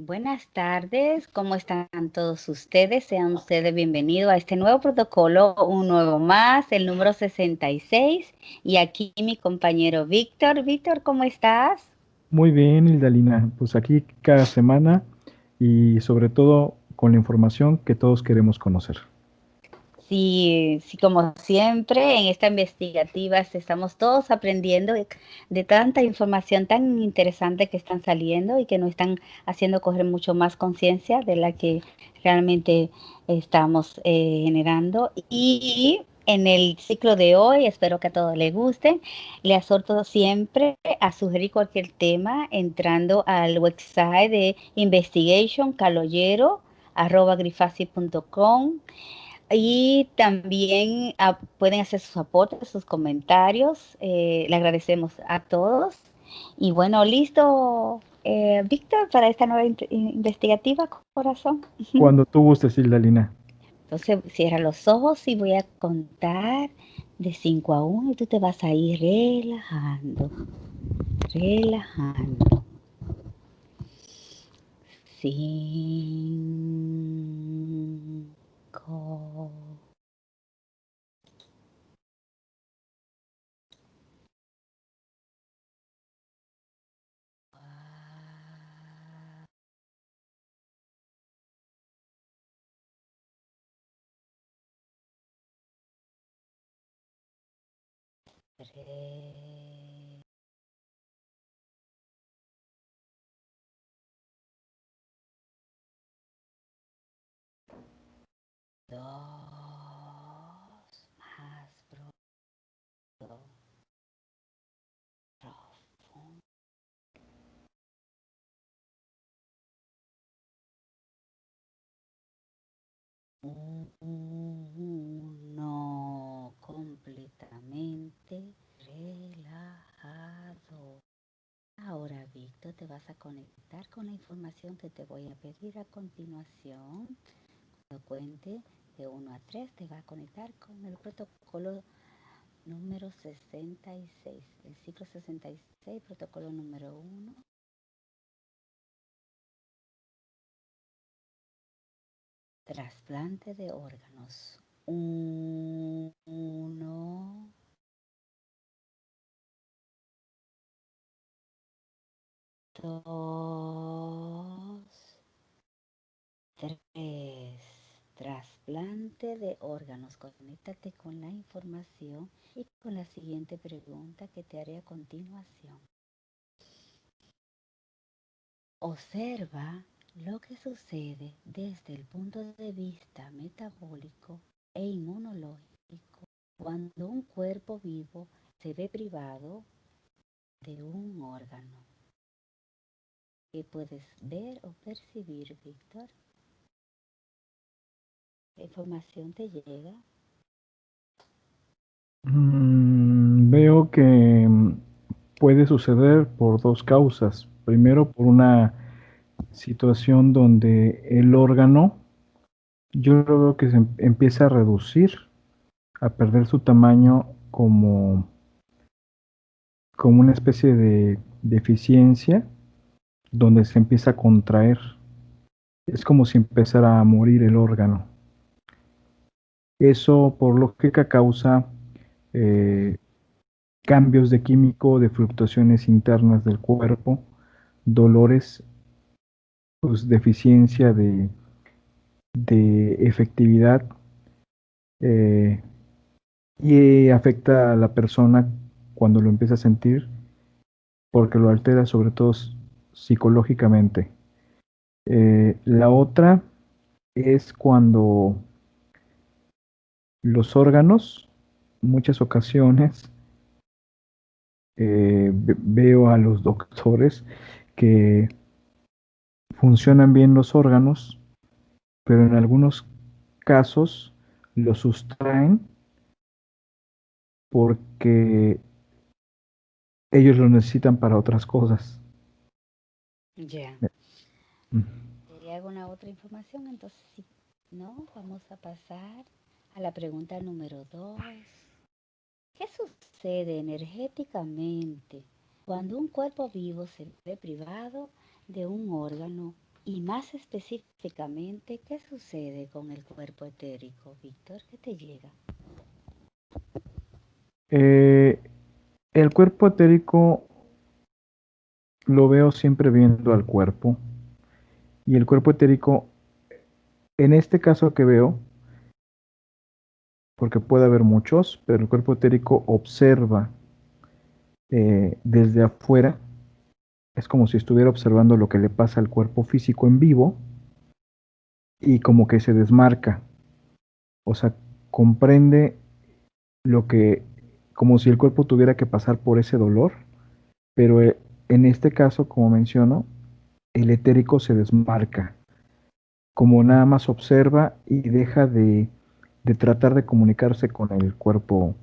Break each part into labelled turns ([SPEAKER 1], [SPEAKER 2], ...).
[SPEAKER 1] Buenas tardes, ¿cómo están todos ustedes? Sean ustedes bienvenidos a este nuevo protocolo, un nuevo más, el número 66. Y aquí mi compañero Víctor. Víctor, ¿cómo estás?
[SPEAKER 2] Muy bien, Hildalina. Pues aquí cada semana y sobre todo con la información que todos queremos conocer.
[SPEAKER 1] Sí, sí, como siempre, en esta investigativa estamos todos aprendiendo de tanta información tan interesante que están saliendo y que nos están haciendo coger mucho más conciencia de la que realmente estamos generando. Y en el ciclo de hoy, espero que a todos les guste, le exhorto siempre a sugerir cualquier tema entrando al website de Investigation caloyero@grifasi.com y también pueden hacer sus aportes, sus comentarios. Le agradecemos a todos. Y bueno, listo, Víctor, para esta nueva investigativa, corazón.
[SPEAKER 2] Cuando tú gustes, Hildalina.
[SPEAKER 1] Entonces, cierra los ojos y voy a contar de 5 a 1 y tú te vas a ir relajando, relajando. 5, tres, dos, más profundo, profundo. Uno, completamente relajado. Ahora, Víctor, te vas a conectar con la información que te voy a pedir a continuación. Cuando cuente de 1 a 3, te va a conectar con el protocolo número 66, el ciclo 66, protocolo número 1. Trasplante de órganos. Uno, dos, tres. Trasplante de órganos. Conéctate con la información y con la siguiente pregunta que te haré a continuación. Observa lo que sucede desde el punto de vista metabólico e inmunológico cuando un cuerpo vivo se ve privado de un órgano. ¿Qué puedes ver o percibir, Víctor? ¿Qué información te llega?
[SPEAKER 2] Veo que puede suceder por dos causas. Primero, por una situación donde el órgano, yo lo veo que se empieza a reducir, a perder su tamaño como una especie de deficiencia, donde se empieza a contraer. Es como si empezara a morir el órgano. Eso, por lógica, causa eh, cambios de químico, de fluctuaciones internas del cuerpo, dolores, pues, deficiencia de efectividad, eh, y afecta a la persona cuando lo empieza a sentir, porque lo altera sobre todo psicológicamente. La otra es cuando los órganos, muchas ocasiones, veo a los doctores que funcionan bien los órganos, pero en algunos casos los sustraen porque ellos lo necesitan para otras cosas.
[SPEAKER 1] Ya.
[SPEAKER 2] Mm.
[SPEAKER 1] ¿Hay alguna otra información? Entonces, si no, vamos a pasar a la pregunta número 2. ¿Qué sucede energéticamente cuando un cuerpo vivo se ve privado de un órgano? Y más específicamente, ¿qué sucede con el cuerpo etérico, Víctor? ¿Qué te llega?
[SPEAKER 2] Eh, el cuerpo etérico lo veo siempre viendo al cuerpo. Y el cuerpo etérico, en este caso que veo, porque puede haber muchos, pero el cuerpo etérico observa desde afuera. Es como si estuviera observando lo que le pasa al cuerpo físico en vivo y como que se desmarca. O sea, comprende lo que, como si el cuerpo tuviera que pasar por ese dolor, pero en este caso, como menciono, el etérico se desmarca, como nada más observa y deja de tratar de comunicarse con el cuerpo,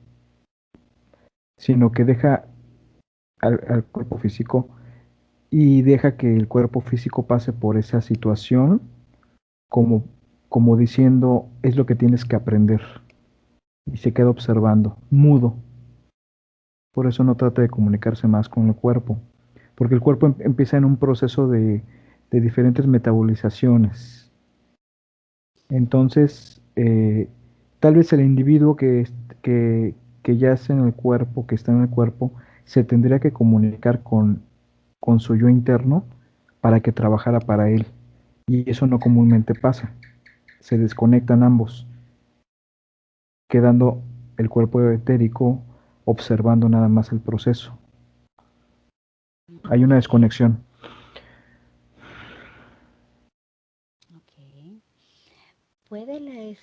[SPEAKER 2] sino que deja al cuerpo físico y deja que el cuerpo físico pase por esa situación como, como diciendo, es lo que tienes que aprender. Y se queda observando, mudo. Por eso no trata de comunicarse más con el cuerpo, porque el cuerpo empieza en un proceso de diferentes metabolizaciones. Entonces, tal vez el individuo que yace en el cuerpo, que está en el cuerpo, se tendría que comunicar con su yo interno para que trabajara para él. Y eso no comúnmente pasa. Se desconectan ambos, quedando el cuerpo etérico observando nada más el proceso. Hay una
[SPEAKER 1] Ok,
[SPEAKER 2] desconexión.
[SPEAKER 1] ok. ¿Puede la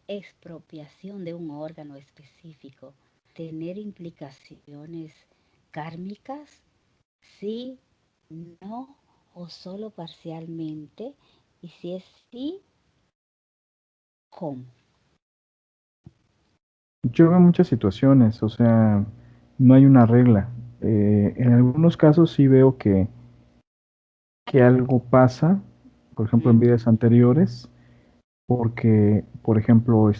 [SPEAKER 1] expropiación de un órgano específico tener implicaciones kármicas? Sí, no o solo parcialmente. Y si es sí, ¿cómo?
[SPEAKER 2] Yo veo muchas situaciones, o sea, no hay una regla. En algunos casos sí veo que algo pasa, por ejemplo, en
[SPEAKER 1] Mm,
[SPEAKER 2] vidas anteriores, porque, por ejemplo,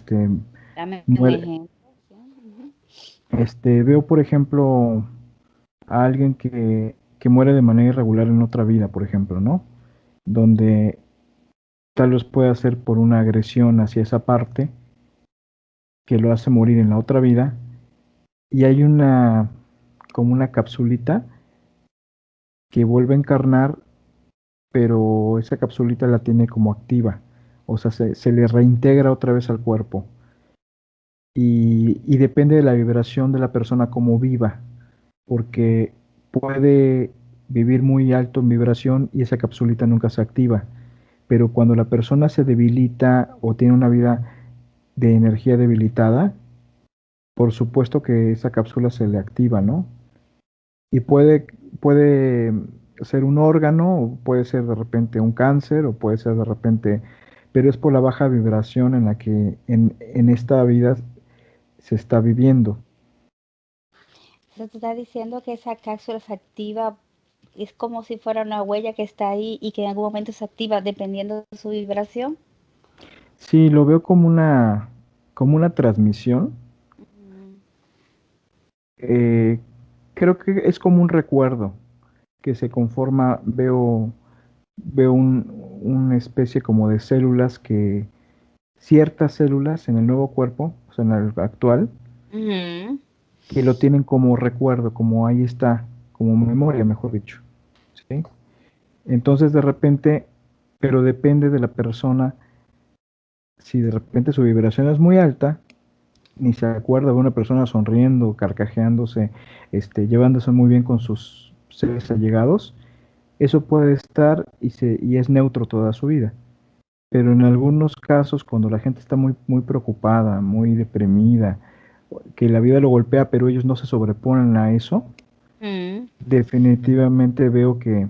[SPEAKER 1] dame un
[SPEAKER 2] muere,
[SPEAKER 1] ejemplo. ¿Sí? Ujú.
[SPEAKER 2] veo, por ejemplo, a alguien que muere de manera irregular en otra vida, por ejemplo, ¿no? Donde tal vez pueda ser por una agresión hacia esa parte que lo hace morir en la otra vida, y hay una, como una capsulita que vuelve a encarnar, pero esa capsulita la tiene como activa, o sea, se le reintegra otra vez al cuerpo y depende de la vibración de la persona como viva, porque puede vivir muy alto en vibración y esa capsulita nunca se activa, pero cuando la persona se debilita o tiene una vida de energía debilitada, por supuesto que esa cápsula se le activa, ¿no? Y puede ser un órgano, o puede ser de repente un cáncer, o puede ser de repente, pero es por la baja vibración en la que en esta vida se está viviendo.
[SPEAKER 1] Entonces tú estás diciendo que esa cápsula se activa, es como si fuera una huella que está ahí y que en algún momento se activa dependiendo de su vibración.
[SPEAKER 2] Sí, lo veo como una transmisión.
[SPEAKER 1] Mm,
[SPEAKER 2] Eh, Creo que es como un recuerdo que se conforma, veo una especie como de células ciertas células en el nuevo cuerpo, o sea, en el actual,
[SPEAKER 1] ujú.
[SPEAKER 2] que lo tienen como recuerdo, como ahí está, como memoria, mejor dicho. ¿Sí? Entonces, de repente, pero depende de la persona, si de repente su vibración es muy alta, ni se acuerda de una persona sonriendo, carcajeándose, llevándose muy bien con sus seres allegados, eso puede estar y es neutro toda su vida. Pero en algunos casos, cuando la gente está muy preocupada, muy deprimida, que la vida lo golpea, pero ellos no se sobreponen a eso,
[SPEAKER 1] Mm.
[SPEAKER 2] definitivamente veo que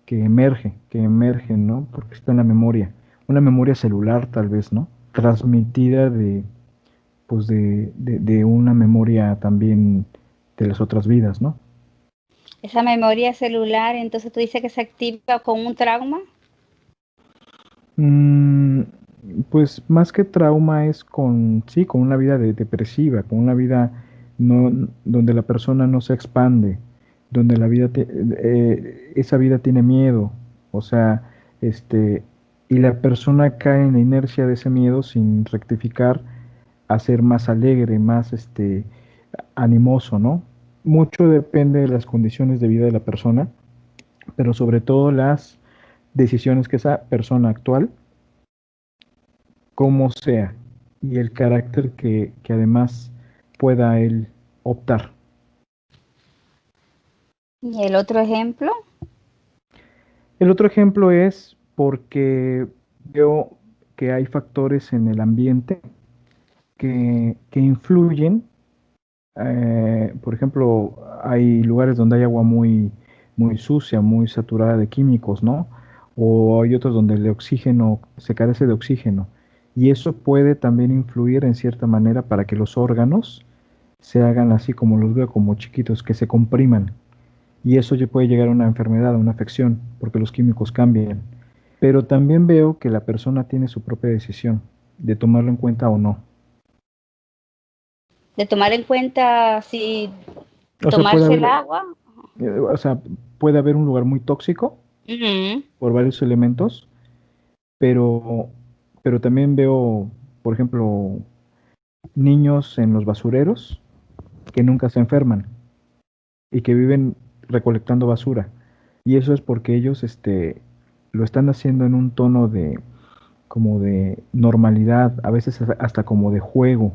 [SPEAKER 2] emerge, ¿no? Porque está en la memoria. Una memoria celular, tal vez, ¿no? Transmitida pues de una memoria también de las otras vidas, ¿no?
[SPEAKER 1] Esa memoria celular, entonces tú dices que se activa con un trauma.
[SPEAKER 2] Mm, pues más que trauma es sí, con una vida depresiva, con una vida donde la persona no se expande, donde esa vida tiene miedo, o sea, este, y la persona cae en la inercia de ese miedo sin rectificar a ser más alegre, más animoso, ¿no? Mucho depende de las condiciones de vida de la persona, pero sobre todo las decisiones que esa persona actual, como sea, y el carácter que además pueda él optar.
[SPEAKER 1] Y el otro ejemplo,
[SPEAKER 2] El otro ejemplo es porque veo que hay factores en el ambiente que influyen. Por ejemplo, hay lugares donde hay agua muy sucia, muy saturada de químicos, ¿no? O hay otros donde el oxígeno se carece de oxígeno. Y eso puede también influir en cierta manera para que los órganos se hagan así como los veo, como chiquitos, que se compriman. Y eso ya puede llegar a una enfermedad, a una afección, porque los químicos cambian. Pero también veo que la persona tiene su propia decisión de tomarlo en cuenta o no.
[SPEAKER 1] de tomar en cuenta si
[SPEAKER 2] O sea,
[SPEAKER 1] tomarse el agua.
[SPEAKER 2] o sea, puede haber un lugar muy tóxico
[SPEAKER 1] Ujú.
[SPEAKER 2] por varios elementos, pero, pero también veo, por ejemplo, niños en los basureros que nunca se enferman y que viven recolectando basura. Y eso es porque ellos, lo están haciendo en un tono de, como de normalidad, a veces hasta como de juego.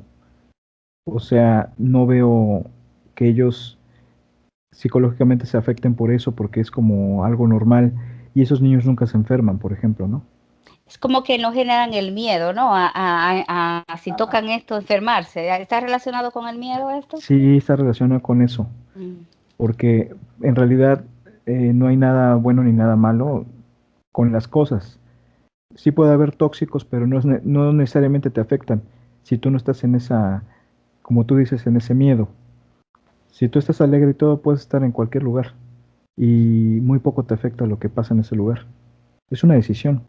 [SPEAKER 2] O sea, no veo que ellos psicológicamente se afecten por eso, porque es como algo normal. Y esos niños nunca se enferman, por ejemplo, ¿no?
[SPEAKER 1] Es como que no generan el miedo, ¿no? A si tocan esto, enfermarse. ¿Está relacionado con el miedo esto?
[SPEAKER 2] Sí está relacionado con eso,
[SPEAKER 1] Mm.
[SPEAKER 2] porque en realidad no hay nada bueno ni nada malo con las cosas. Sí puede haber tóxicos, pero no necesariamente te afectan si tú no estás en esa, como tú dices, en ese miedo. Si tú estás alegre y todo, puedes estar en cualquier lugar y muy poco te afecta lo que pasa en ese lugar. Es una decisión.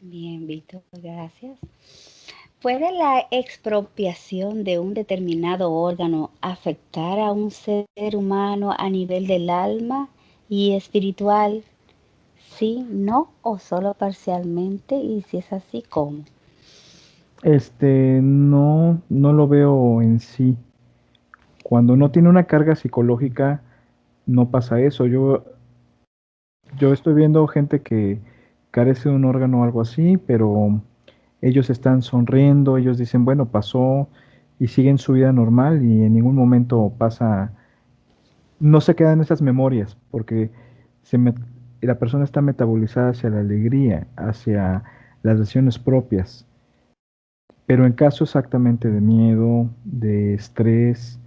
[SPEAKER 1] Bien, Víctor, gracias. ¿Puede la expropiación de un determinado órgano afectar a un ser humano a nivel del alma y espiritual? Sí, no o solo parcialmente, y si es así, ¿cómo?
[SPEAKER 2] No lo veo en sí. Cuando no tiene una carga psicológica, no pasa eso. Yo estoy viendo gente que carece de un órgano o algo así, pero ellos están sonriendo, ellos dicen, bueno, pasó y siguen su vida normal y en ningún momento pasa, no se quedan esas memorias, porque se met- la persona está metabolizada hacia la alegría, hacia las decisiones propias. Pero en caso exactamente de miedo, de estrés,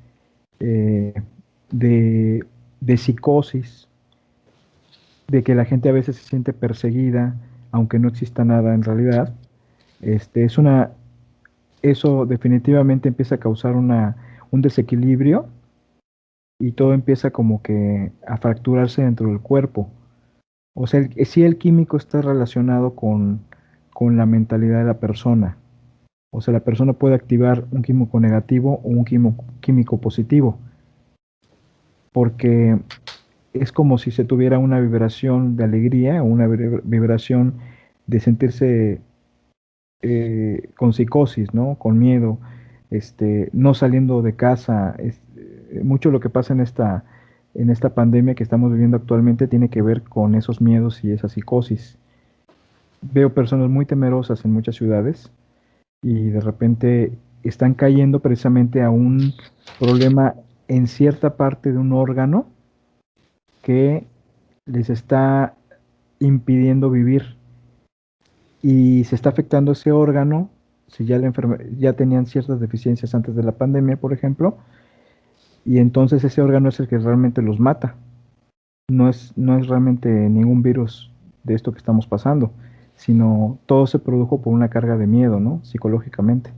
[SPEAKER 2] eh, de, de psicosis, de que la gente a veces se siente perseguida, aunque no exista nada en realidad, este, es una, eso definitivamente empieza a causar un desequilibrio y todo empieza como que a fracturarse dentro del cuerpo. O sea, sí el químico está relacionado con la mentalidad de la persona. O sea, la persona puede activar un químico negativo o un químico positivo, porque es como si se tuviera una vibración de alegría o una vibración de sentirse con psicosis, ¿no? Con miedo, no saliendo de casa. Mucho lo que pasa en esta pandemia que estamos viviendo actualmente tiene que ver con esos miedos y esa psicosis. Veo personas muy temerosas en muchas ciudades y de repente están cayendo precisamente a un problema en cierta parte de un órgano que les está impidiendo vivir y se está afectando ese órgano, si ya, ya tenían ciertas deficiencias antes de la pandemia, por ejemplo, y entonces ese órgano es el que realmente los mata. No es realmente ningún virus de esto que estamos pasando, sino todo se produjo por una carga de miedo, ¿no? Psicológicamente.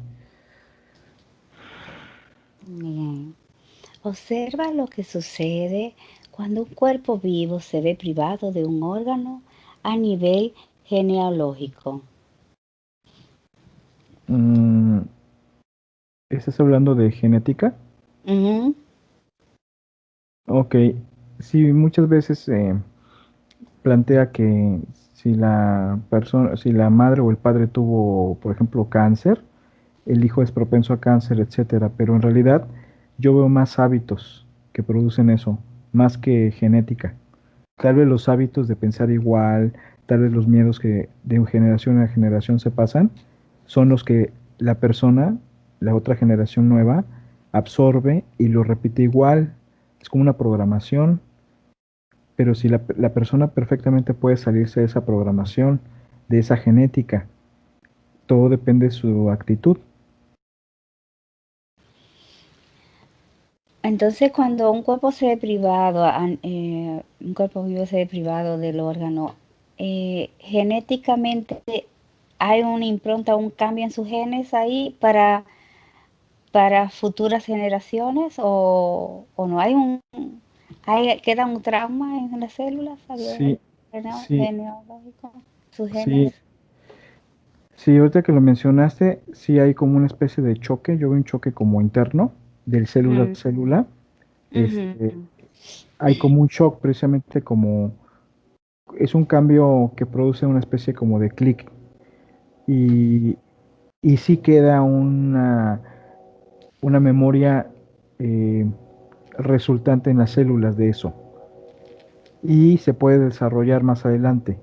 [SPEAKER 1] Bien. Observa lo que sucede cuando un cuerpo vivo se ve privado de un órgano a nivel genealógico.
[SPEAKER 2] Mm, ¿Estás hablando de genética?
[SPEAKER 1] Ujú.
[SPEAKER 2] Ok, sí, muchas veces plantea que si la madre o el padre tuvo, por ejemplo, cáncer, el hijo es propenso a cáncer, etcétera, pero en realidad yo veo más hábitos que producen eso, más que genética. Tal vez los hábitos de pensar igual, tal vez los miedos que de generación a generación se pasan, son los que la persona, la otra generación nueva, absorbe y lo repite igual. Es como una programación, pero si la persona perfectamente puede salirse de esa programación, de esa genética, todo depende de su actitud.
[SPEAKER 1] Entonces, cuando un cuerpo se ve privado, un cuerpo vivo se ve privado del órgano, genéticamente hay una impronta, un cambio en sus genes ahí para futuras generaciones o no hay queda un trauma en las células
[SPEAKER 2] Sí, sí,
[SPEAKER 1] genealógico, sus genes.
[SPEAKER 2] sí, sí, ahorita que lo mencionaste, sí hay como una especie de choque, yo veo un choque como interno, del célula a
[SPEAKER 1] Mm,
[SPEAKER 2] célula, este,
[SPEAKER 1] ujú.
[SPEAKER 2] hay como un shock, precisamente como, es un cambio que produce una especie como de clic, y, y sí queda una memoria eh, resultante en las células de eso, y se puede desarrollar más adelante,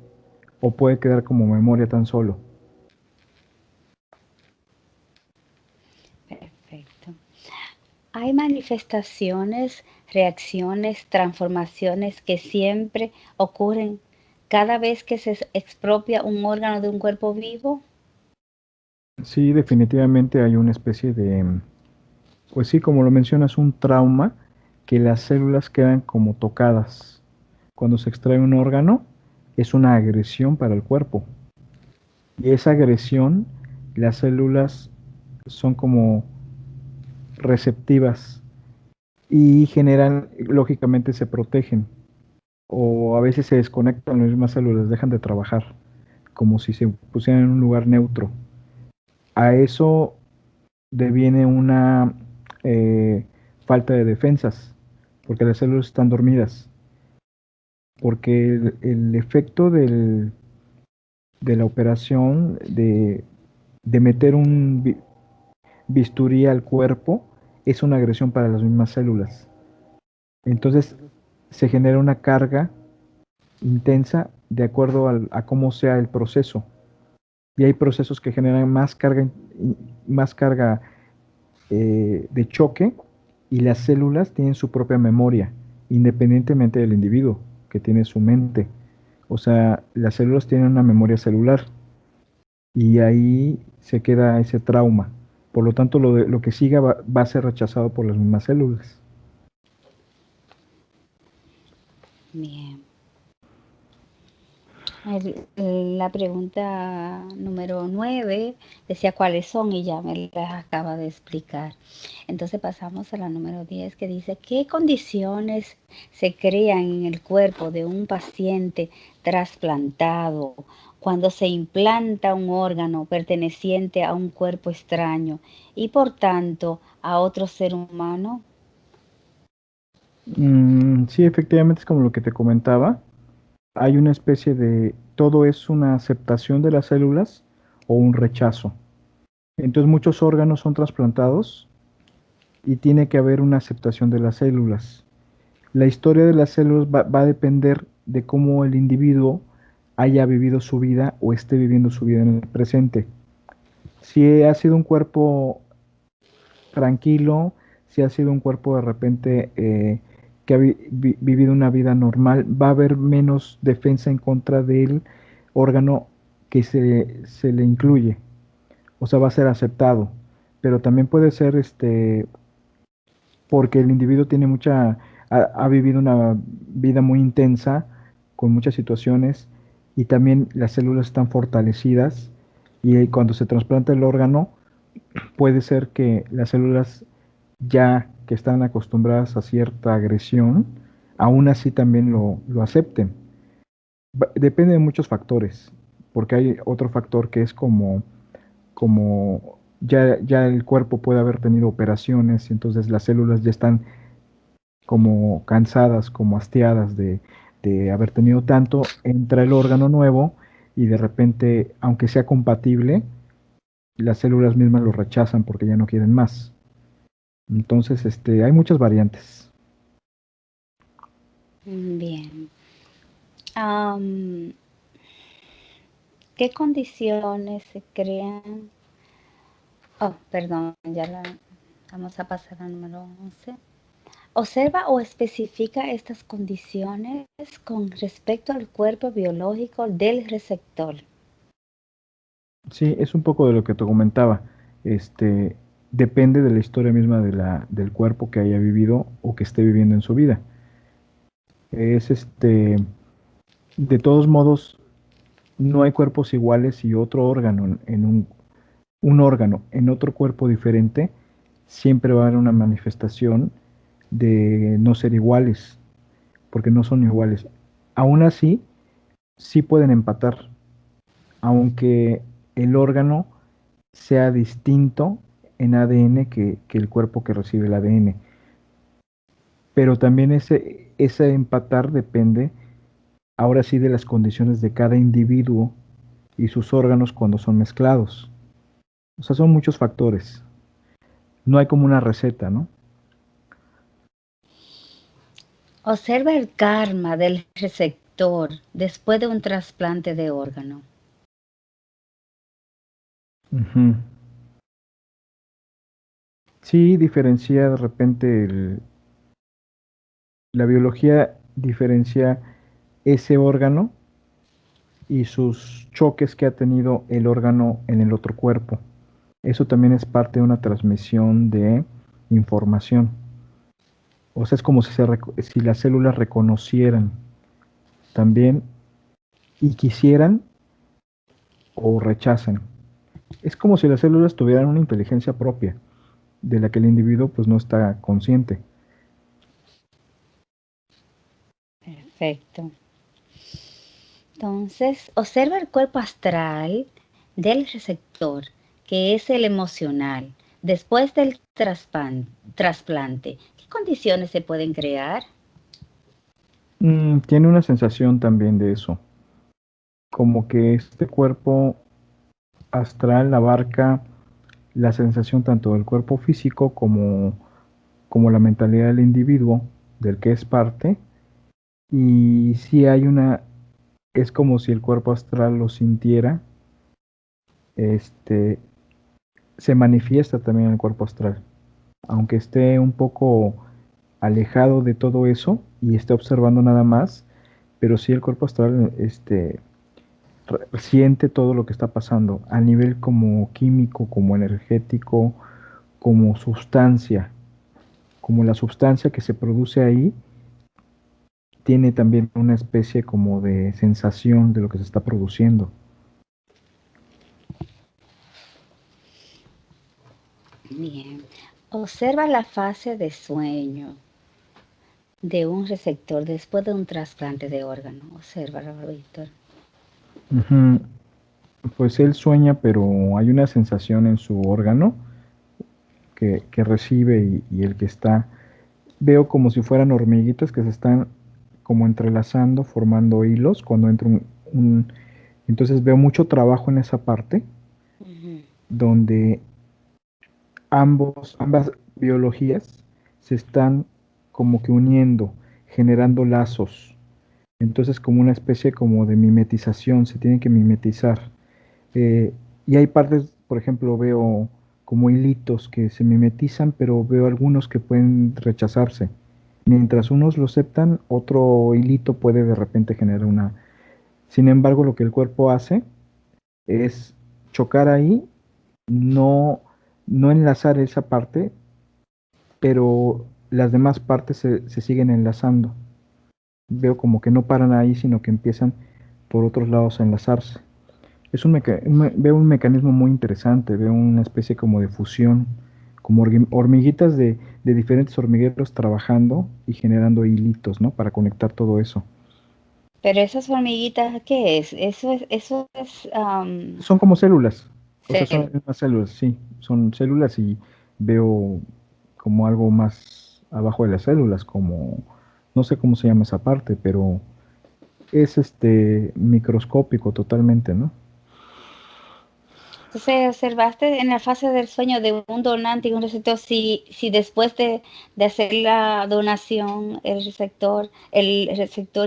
[SPEAKER 2] o puede quedar como memoria tan solo.
[SPEAKER 1] Perfecto. Hay manifestaciones, reacciones, transformaciones que siempre ocurren cada vez que se expropia un órgano de un cuerpo vivo.
[SPEAKER 2] Sí, definitivamente hay una especie de, pues sí, como lo mencionas, un trauma que las células quedan como tocadas. Cuando se extrae un órgano, es una agresión para el cuerpo. Y esa agresión, las células son como receptivas y generan, lógicamente se protegen. O a veces se desconectan las mismas células, dejan de trabajar, como si se pusieran en un lugar neutro. A eso deviene una falta de defensas, porque las células están dormidas, porque el efecto de la operación de meter un bisturí al cuerpo es una agresión para las mismas células. Entonces se genera una carga intensa de acuerdo a cómo sea el proceso. Y hay procesos que generan más carga de choque, y las células tienen su propia memoria, independientemente del individuo que tiene su mente. O sea, las células tienen una memoria celular y ahí se queda ese trauma. Por lo tanto, lo que siga va a ser rechazado por las mismas células.
[SPEAKER 1] Bien. La pregunta número 9 decía cuáles son y ya me las acaba de explicar. Entonces pasamos a la número 10 que dice qué condiciones se crean en el cuerpo de un paciente trasplantado cuando se implanta un órgano perteneciente a un cuerpo extraño y por tanto a otro ser humano.
[SPEAKER 2] Sí, efectivamente es como lo que te comentaba. Hay una especie de, todo es una aceptación de las células o un rechazo. Entonces muchos órganos son trasplantados y tiene que haber una aceptación de las células. La historia de las células va a depender de cómo el individuo haya vivido su vida o esté viviendo su vida en el presente. Si ha sido un cuerpo tranquilo, si ha sido un cuerpo de repente que ha vivido una vida normal, va a haber menos defensa en contra del órgano que se le incluye, o sea, va a ser aceptado, pero también puede ser porque el individuo tiene ha vivido una vida muy intensa, con muchas situaciones, y también las células están fortalecidas, y cuando se trasplanta el órgano, puede ser que las células ya que están acostumbradas a cierta agresión, aún así también lo acepten. Depende de muchos factores, porque hay otro factor que es como ya el cuerpo puede haber tenido operaciones, y entonces las células ya están como cansadas, como hastiadas de haber tenido tanto, entra el órgano nuevo y de repente, aunque sea compatible, las células mismas lo rechazan porque ya no quieren más. Entonces, hay muchas variantes.
[SPEAKER 1] Bien. Am, ¿Qué condiciones se crean? Oh, perdón, vamos a pasar al número 11. Observa o especifica estas condiciones con respecto al cuerpo biológico del receptor.
[SPEAKER 2] Sí, es un poco de lo que te comentaba. Depende de la historia misma del cuerpo que haya vivido o que esté viviendo en su vida. Es de todos modos, no hay cuerpos iguales y otro órgano en un órgano en otro cuerpo diferente, siempre va a haber una manifestación de no ser iguales, porque no son iguales. Aún así, sí pueden empatar, aunque el órgano sea distinto en ADN que el cuerpo que recibe el ADN. Pero también ese empatar depende ahora sí de las condiciones de cada individuo y sus órganos cuando son mezclados. O sea, son muchos factores. No hay como una receta, ¿no?
[SPEAKER 1] Observa el karma del receptor después de un trasplante de órgano.
[SPEAKER 2] Ujú. Sí, diferencia de repente la biología diferencia ese órgano y sus choques que ha tenido el órgano en el otro cuerpo. Eso también es parte de una transmisión de información. O sea, es como si las células reconocieran también y quisieran o rechazan. Es como si las células tuvieran una inteligencia propia, de la que el individuo pues no está consciente.
[SPEAKER 1] Perfecto. Entonces, observa el cuerpo astral del receptor, que es el emocional, después del trasplante. ¿Qué condiciones se pueden crear?
[SPEAKER 2] Tiene una sensación también de eso, como que este cuerpo astral abarca la sensación tanto del cuerpo físico como la mentalidad del individuo del que es parte. Y si hay es como si el cuerpo astral lo sintiera, este, se manifiesta también en el cuerpo astral, aunque esté un poco alejado de todo eso y esté observando nada más, pero sí el cuerpo astral, siente todo lo que está pasando a nivel como químico, como energético, como sustancia, como la sustancia que se produce ahí tiene también una especie como de sensación de lo que se está produciendo.
[SPEAKER 1] Bien. Observa la fase de sueño de un receptor después de un trasplante de órgano. Observa, Víctor.
[SPEAKER 2] Ujú. Pues él sueña, pero hay una sensación en su órgano que recibe y el que está, veo como si fueran hormiguitas que se están como entrelazando, formando hilos cuando entra entonces veo mucho trabajo en esa parte,
[SPEAKER 1] Ujú.
[SPEAKER 2] donde ambas biologías se están como que uniendo, generando lazos. Entonces como una especie como de mimetización, se tienen que mimetizar. Eh, y hay partes, por ejemplo, veo como hilitos que se mimetizan, pero veo algunos que pueden rechazarse. Mientras unos lo aceptan, otro hilito puede de repente generar una. Sin embargo, lo que el cuerpo hace es chocar ahí, no, no enlazar esa parte, pero las demás partes se siguen enlazando. Veo como que no paran ahí, sino que empiezan por otros lados a enlazarse. Veo un mecanismo muy interesante, veo una especie como de fusión, como hormiguitas de diferentes hormigueros trabajando y generando hilitos, ¿no? Para conectar todo eso.
[SPEAKER 1] Pero esas hormiguitas, ¿qué es? Eso es
[SPEAKER 2] Son como células, o sea, son
[SPEAKER 1] cel-
[SPEAKER 2] las mismas células, sí, son células y veo como algo más abajo de las células, como, no sé cómo se llama esa parte, pero es microscópico totalmente, ¿no?
[SPEAKER 1] Entonces, observaste en la fase del sueño de un donante y un receptor, si después de hacer la donación, el receptor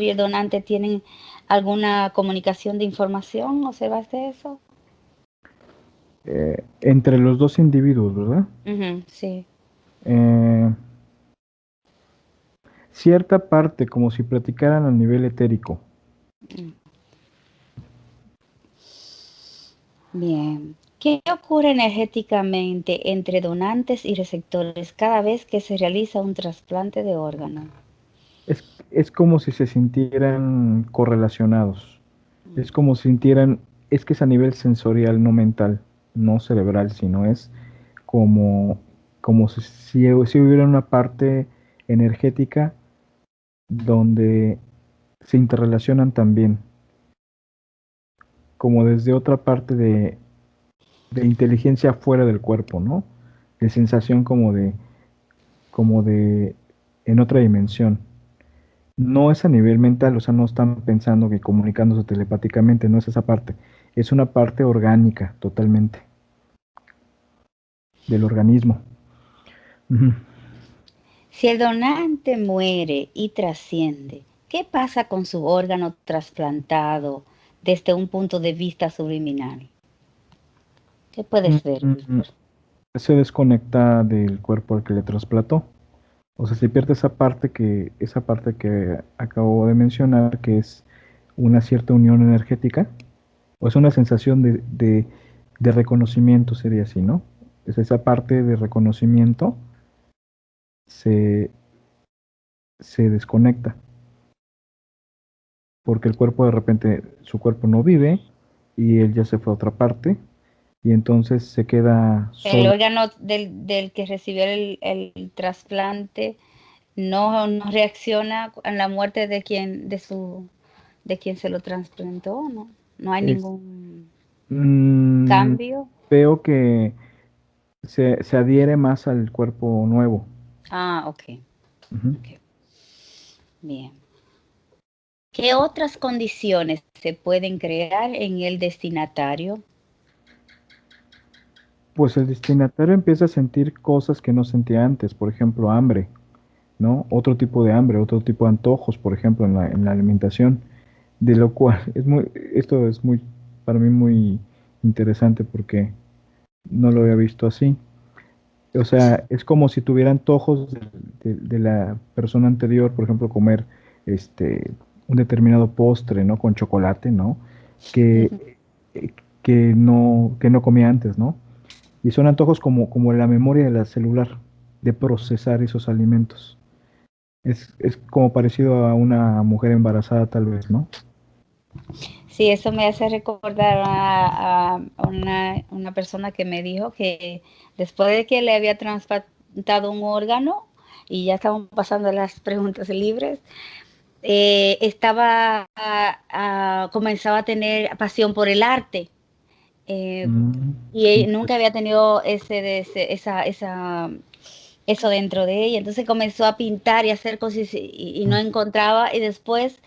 [SPEAKER 1] y el donante tienen alguna comunicación de información, ¿observaste eso?
[SPEAKER 2] Entre los dos individuos, ¿verdad?
[SPEAKER 1] Ujú, sí.
[SPEAKER 2] Eh, Cierta parte, como si platicaran a nivel etérico.
[SPEAKER 1] Bien. ¿Qué ocurre energéticamente entre donantes y receptores cada vez que se realiza un trasplante de órgano?
[SPEAKER 2] Es como si se sintieran correlacionados. Es como si sintieran, es que es a nivel sensorial, no mental, no cerebral, sino es como, como si hubiera una parte energética donde se interrelacionan también, como desde otra parte de inteligencia fuera del cuerpo, ¿no? De sensación como de, en otra dimensión. No es a nivel mental, o sea, no están pensando que comunicándose telepáticamente, no es esa parte. Es una parte orgánica, totalmente, del organismo. Ujú.
[SPEAKER 1] Si el donante muere y trasciende, ¿qué pasa con su órgano trasplantado desde un punto de vista subliminal? ¿Qué puedes ver?
[SPEAKER 2] Mm, Se desconecta del cuerpo al que le trasplantó. O sea, se pierde esa parte que acabo de mencionar, que es una cierta unión energética, o es una sensación de reconocimiento, sería así, ¿no? Es esa parte de reconocimiento se, se desconecta, porque el cuerpo de repente, su cuerpo no vive y él ya se fue a otra parte, y entonces se queda
[SPEAKER 1] El
[SPEAKER 2] solo.
[SPEAKER 1] órgano del que recibió el trasplante no reacciona a la muerte de quien se lo trasplantó, ¿no? No hay
[SPEAKER 2] Es,
[SPEAKER 1] ningún
[SPEAKER 2] mm,
[SPEAKER 1] cambio.
[SPEAKER 2] Veo que se adhiere más al cuerpo nuevo.
[SPEAKER 1] Ah, ok,
[SPEAKER 2] Ujú.
[SPEAKER 1] ok, bien. ¿Qué otras condiciones se pueden crear en el destinatario?
[SPEAKER 2] Pues el destinatario empieza a sentir cosas que no sentía antes, por ejemplo, hambre, ¿no? Otro tipo de hambre, otro tipo de antojos, por ejemplo, en la alimentación, de lo cual esto es muy, para mí muy interesante porque no lo había visto así. O sea, es como si tuviera antojos de la persona anterior, por ejemplo, comer este un determinado postre, ¿no? Con chocolate, ¿no? Que, eh, que no comía antes, ¿no? Y son antojos como la memoria de la celular, de procesar esos alimentos. Es como parecido a una mujer embarazada, tal vez, ¿no?
[SPEAKER 1] Sí, eso me hace recordar a una persona que me dijo que después de que le había trasplantado un órgano, y ya estamos pasando a las preguntas libres, comenzaba a tener pasión por el arte. eh,
[SPEAKER 2] Mm,
[SPEAKER 1] y nunca
[SPEAKER 2] interes-
[SPEAKER 1] había tenido eso dentro de ella. Entonces comenzó a pintar y hacer cosas y no encontraba. Y después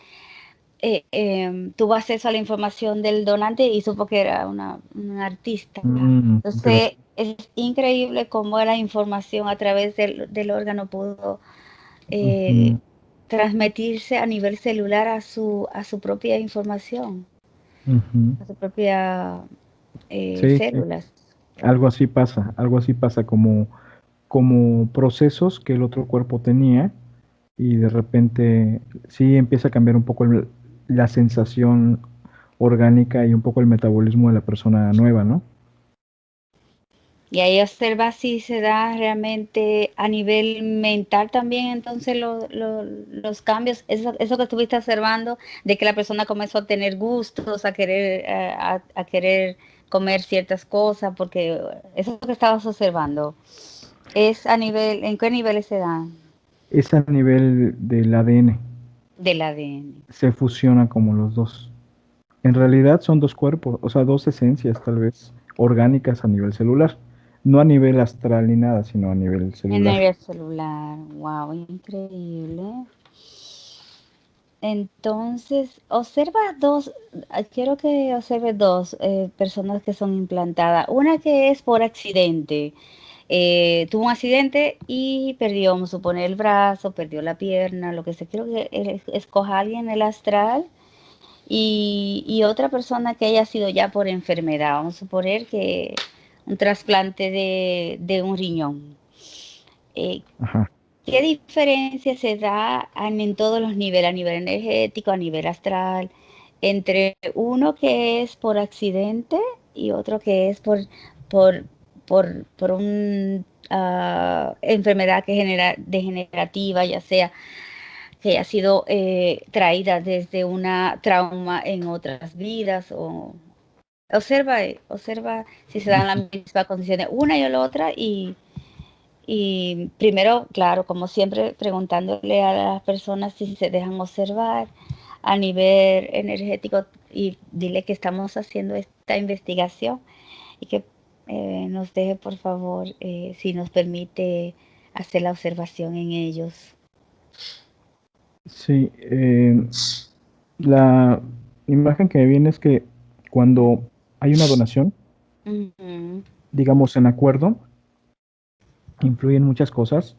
[SPEAKER 1] tuvo acceso a la información del donante y supo que era una artista. Entonces
[SPEAKER 2] Interesante.
[SPEAKER 1] es increíble cómo la información a través del órgano pudo eh,
[SPEAKER 2] Ujú,
[SPEAKER 1] transmitirse a nivel celular a su propia información,
[SPEAKER 2] ujú.
[SPEAKER 1] a su propia
[SPEAKER 2] Sí, sí.
[SPEAKER 1] células.
[SPEAKER 2] Algo así pasa como procesos que el otro cuerpo tenía y de repente sí empieza a cambiar un poco la sensación orgánica y un poco el metabolismo de la persona nueva, ¿no?
[SPEAKER 1] Y ahí observa si se da realmente a nivel mental también, entonces los cambios, eso que estuviste observando, de que la persona comenzó a tener gustos, a querer comer ciertas cosas, porque eso que estabas observando es a nivel, ¿en qué niveles se dan
[SPEAKER 2] Es a nivel del ADN,
[SPEAKER 1] del ADN?
[SPEAKER 2] se fusiona como los dos. En realidad son dos cuerpos, o sea, dos esencias tal vez orgánicas a nivel celular, no a nivel astral ni nada, sino a nivel
[SPEAKER 1] En
[SPEAKER 2] celular.
[SPEAKER 1] nivel celular, wow, increíble. Entonces, quiero que observe dos personas que son implantadas. Una que es por accidente. Tuvo un accidente y perdió, vamos a suponer, el brazo, perdió la pierna, lo que sea. Quiero que escoja a alguien en el astral y otra persona que haya sido ya por enfermedad. Vamos a suponer que un trasplante de un riñón. Eh,
[SPEAKER 2] Ajá.
[SPEAKER 1] ¿Qué diferencia se da en todos los niveles, a nivel energético, a nivel astral, entre uno que es por accidente y otro que es por, por una enfermedad que genera degenerativa, ya sea que haya sido traída desde una trauma en otras vidas? Observa si se dan las mismas condiciones una y la otra y primero, claro, como siempre, preguntándole a las personas si se dejan observar a nivel energético y dile que estamos haciendo esta investigación y que nos deje, por favor, si nos permite hacer la observación en ellos.
[SPEAKER 2] Sí, la imagen que me viene es que cuando hay una donación,
[SPEAKER 1] Ujú.
[SPEAKER 2] digamos en acuerdo, influyen muchas cosas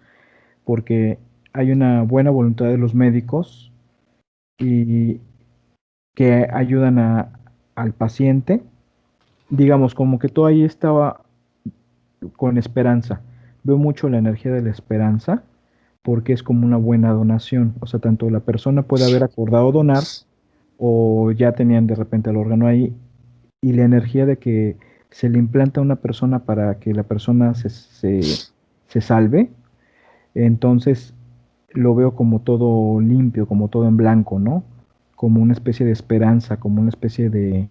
[SPEAKER 2] porque hay una buena voluntad de los médicos y que ayudan al paciente. Digamos, como que todo ahí estaba con esperanza. Veo mucho la energía de la esperanza porque es como una buena donación. O sea, tanto la persona puede haber acordado donar o ya tenían de repente el órgano ahí y la energía de que se le implanta a una persona para que la persona se salve. Entonces lo veo como todo limpio, como todo en blanco, ¿no? Como una especie de esperanza, como una especie de,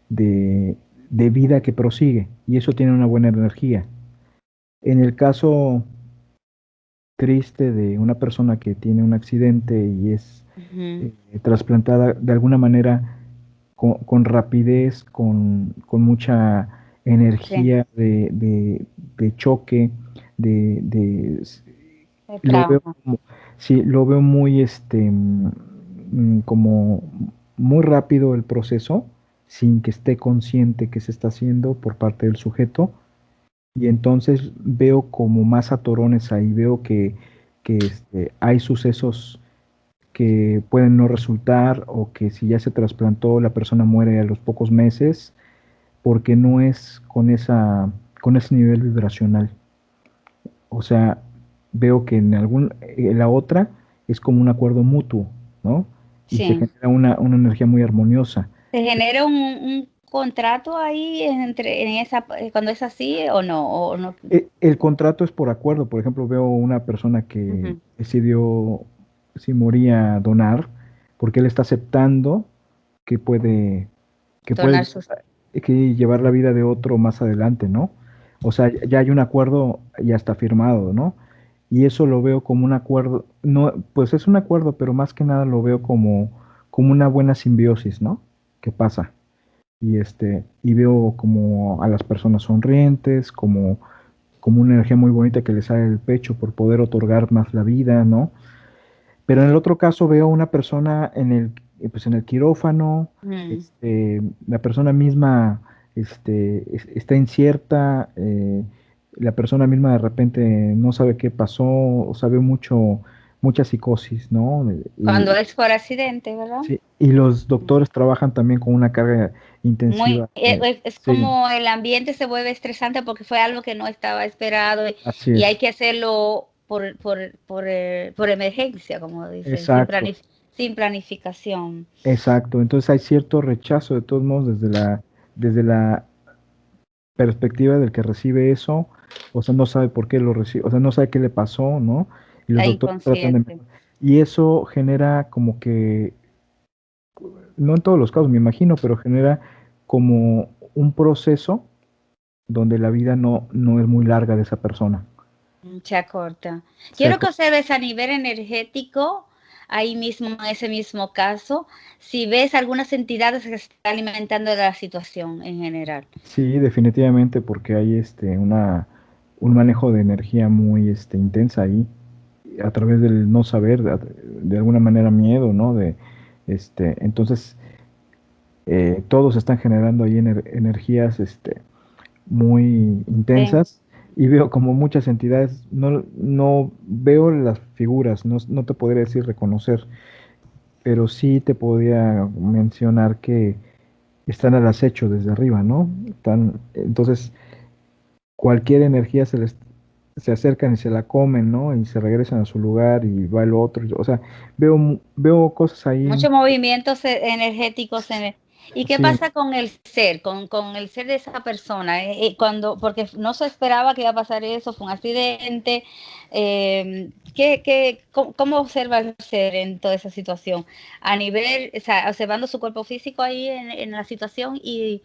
[SPEAKER 2] de vida que prosigue. Y eso tiene una buena energía. En el caso triste de una persona que tiene un accidente y es
[SPEAKER 1] Ujú.
[SPEAKER 2] trasplantada de alguna manera con rapidez, con mucha
[SPEAKER 1] Sí,
[SPEAKER 2] energía de choque, de,
[SPEAKER 1] el
[SPEAKER 2] lo veo
[SPEAKER 1] trauma.
[SPEAKER 2] como, sí, lo veo muy, como muy rápido el proceso, sin que esté consciente que se está haciendo por parte del sujeto, y entonces veo como más atorones ahí, veo que hay sucesos que pueden no resultar o que si ya se trasplantó la persona muere a los pocos meses porque no es con ese nivel vibracional. O sea, veo que en la otra es como un acuerdo mutuo, ¿no? Y se
[SPEAKER 1] Sí.
[SPEAKER 2] genera una energía muy armoniosa.
[SPEAKER 1] ¿Se genera un contrato ahí en esa, cuando es así o no?
[SPEAKER 2] El contrato es por acuerdo. Por ejemplo, veo una persona que
[SPEAKER 1] Ujú.
[SPEAKER 2] decidió si moría donar, porque él está aceptando que puede, que puede
[SPEAKER 1] Donar sus.
[SPEAKER 2] que llevar la vida de otro más adelante, ¿no? O sea, ya hay un acuerdo, ya está firmado, ¿no? Y eso lo veo como un acuerdo, no, pues es un acuerdo, pero más que nada lo veo como una buena simbiosis, ¿no? Que pasa. Y veo como a las personas sonrientes, como una energía muy bonita que les sale del pecho por poder otorgar más la vida, ¿no? Pero en el otro caso veo una persona pues en el quirófano,
[SPEAKER 1] Mm.
[SPEAKER 2] la persona misma está incierta, la persona misma de repente no sabe qué pasó, o sabe mucha psicosis, ¿no?
[SPEAKER 1] Cuando es por accidente, ¿verdad?
[SPEAKER 2] Sí, y los doctores trabajan también con una carga
[SPEAKER 1] Muy,
[SPEAKER 2] intensiva.
[SPEAKER 1] es
[SPEAKER 2] Sí,
[SPEAKER 1] como el ambiente se vuelve estresante porque fue algo que no estaba esperado
[SPEAKER 2] así
[SPEAKER 1] y hay
[SPEAKER 2] es,
[SPEAKER 1] que hacerlo por emergencia, como dicen,
[SPEAKER 2] exacto.
[SPEAKER 1] sin planificación.
[SPEAKER 2] Exacto, entonces hay cierto rechazo de todos modos desde la perspectiva del que recibe eso, o sea, no sabe por qué lo recibe, o sea, no sabe qué le pasó, ¿no? Y los
[SPEAKER 1] La
[SPEAKER 2] doctores tratan de...
[SPEAKER 1] inconsciente.
[SPEAKER 2] Y eso genera como que, no en todos los casos me imagino, pero genera como un proceso donde la vida no es muy larga de esa persona.
[SPEAKER 1] Se corta.
[SPEAKER 2] Se
[SPEAKER 1] Quiero que observes a nivel energético, ahí mismo, en ese mismo caso, si ves algunas entidades que se están alimentando de la situación en general.
[SPEAKER 2] Sí, definitivamente, porque hay un manejo de energía muy intensa ahí. a través del no saber, de alguna manera miedo, ¿no? Entonces, todos están generando ahí energías, muy
[SPEAKER 1] Sí.
[SPEAKER 2] intensas y veo como muchas entidades, no veo las figuras, no te podría decir reconocer, pero sí te podría mencionar que están al acecho desde arriba, ¿no? Entonces, cualquier energía se acercan y se la comen, ¿no? Y se regresan a su lugar y va el otro. O sea, veo cosas ahí,
[SPEAKER 1] Muchos movimientos energéticos ¿y qué
[SPEAKER 2] sí,
[SPEAKER 1] pasa con el ser, con el ser de esa persona? Porque no se esperaba que iba a pasar eso, fue un accidente. ¿Cómo observa el ser en toda esa situación? A nivel, o sea, observando su cuerpo físico ahí en la situación y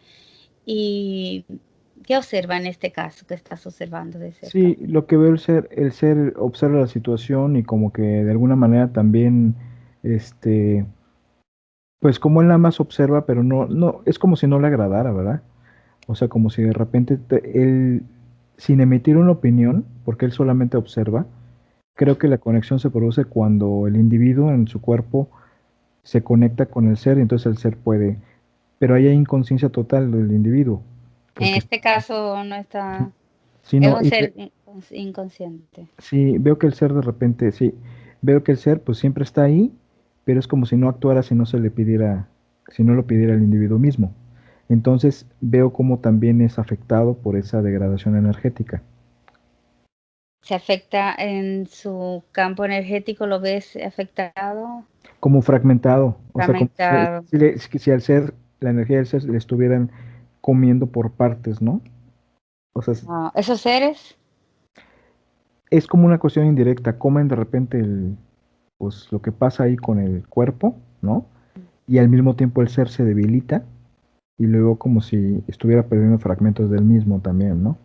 [SPEAKER 1] ¿qué observa en este caso que estás observando de cerca?
[SPEAKER 2] sí, lo que veo el ser observa la situación y como que de alguna manera también, este, pues como él nada más observa, pero no, es como si no le agradara, ¿verdad? O sea, como si de repente él, sin emitir una opinión, porque él solamente observa, creo que la conexión se produce cuando el individuo en su cuerpo se conecta con el ser y entonces el ser puede, pero ahí hay inconsciencia total del individuo,
[SPEAKER 1] En
[SPEAKER 2] porque
[SPEAKER 1] este caso no está,
[SPEAKER 2] si
[SPEAKER 1] es
[SPEAKER 2] no,
[SPEAKER 1] un ser inconsciente.
[SPEAKER 2] sí, veo que el ser de repente, sí, veo que el ser pues siempre está ahí, pero es como si no actuara si no se le pidiera, si no lo pidiera el individuo mismo. Entonces veo cómo también es afectado por esa degradación energética,
[SPEAKER 1] ¿Se afecta en su campo energético? ¿Lo ves afectado?
[SPEAKER 2] como fragmentado, o sea, como
[SPEAKER 1] Fragmentado.
[SPEAKER 2] si al ser, la energía del ser le estuvieran comiendo por partes, ¿no? O sea,
[SPEAKER 1] Ah, ¿esos seres?
[SPEAKER 2] es como una cuestión indirecta, comen de repente pues lo que pasa ahí con el cuerpo, ¿no? Y al mismo tiempo el ser se debilita y luego como si estuviera perdiendo fragmentos del mismo también, ¿no?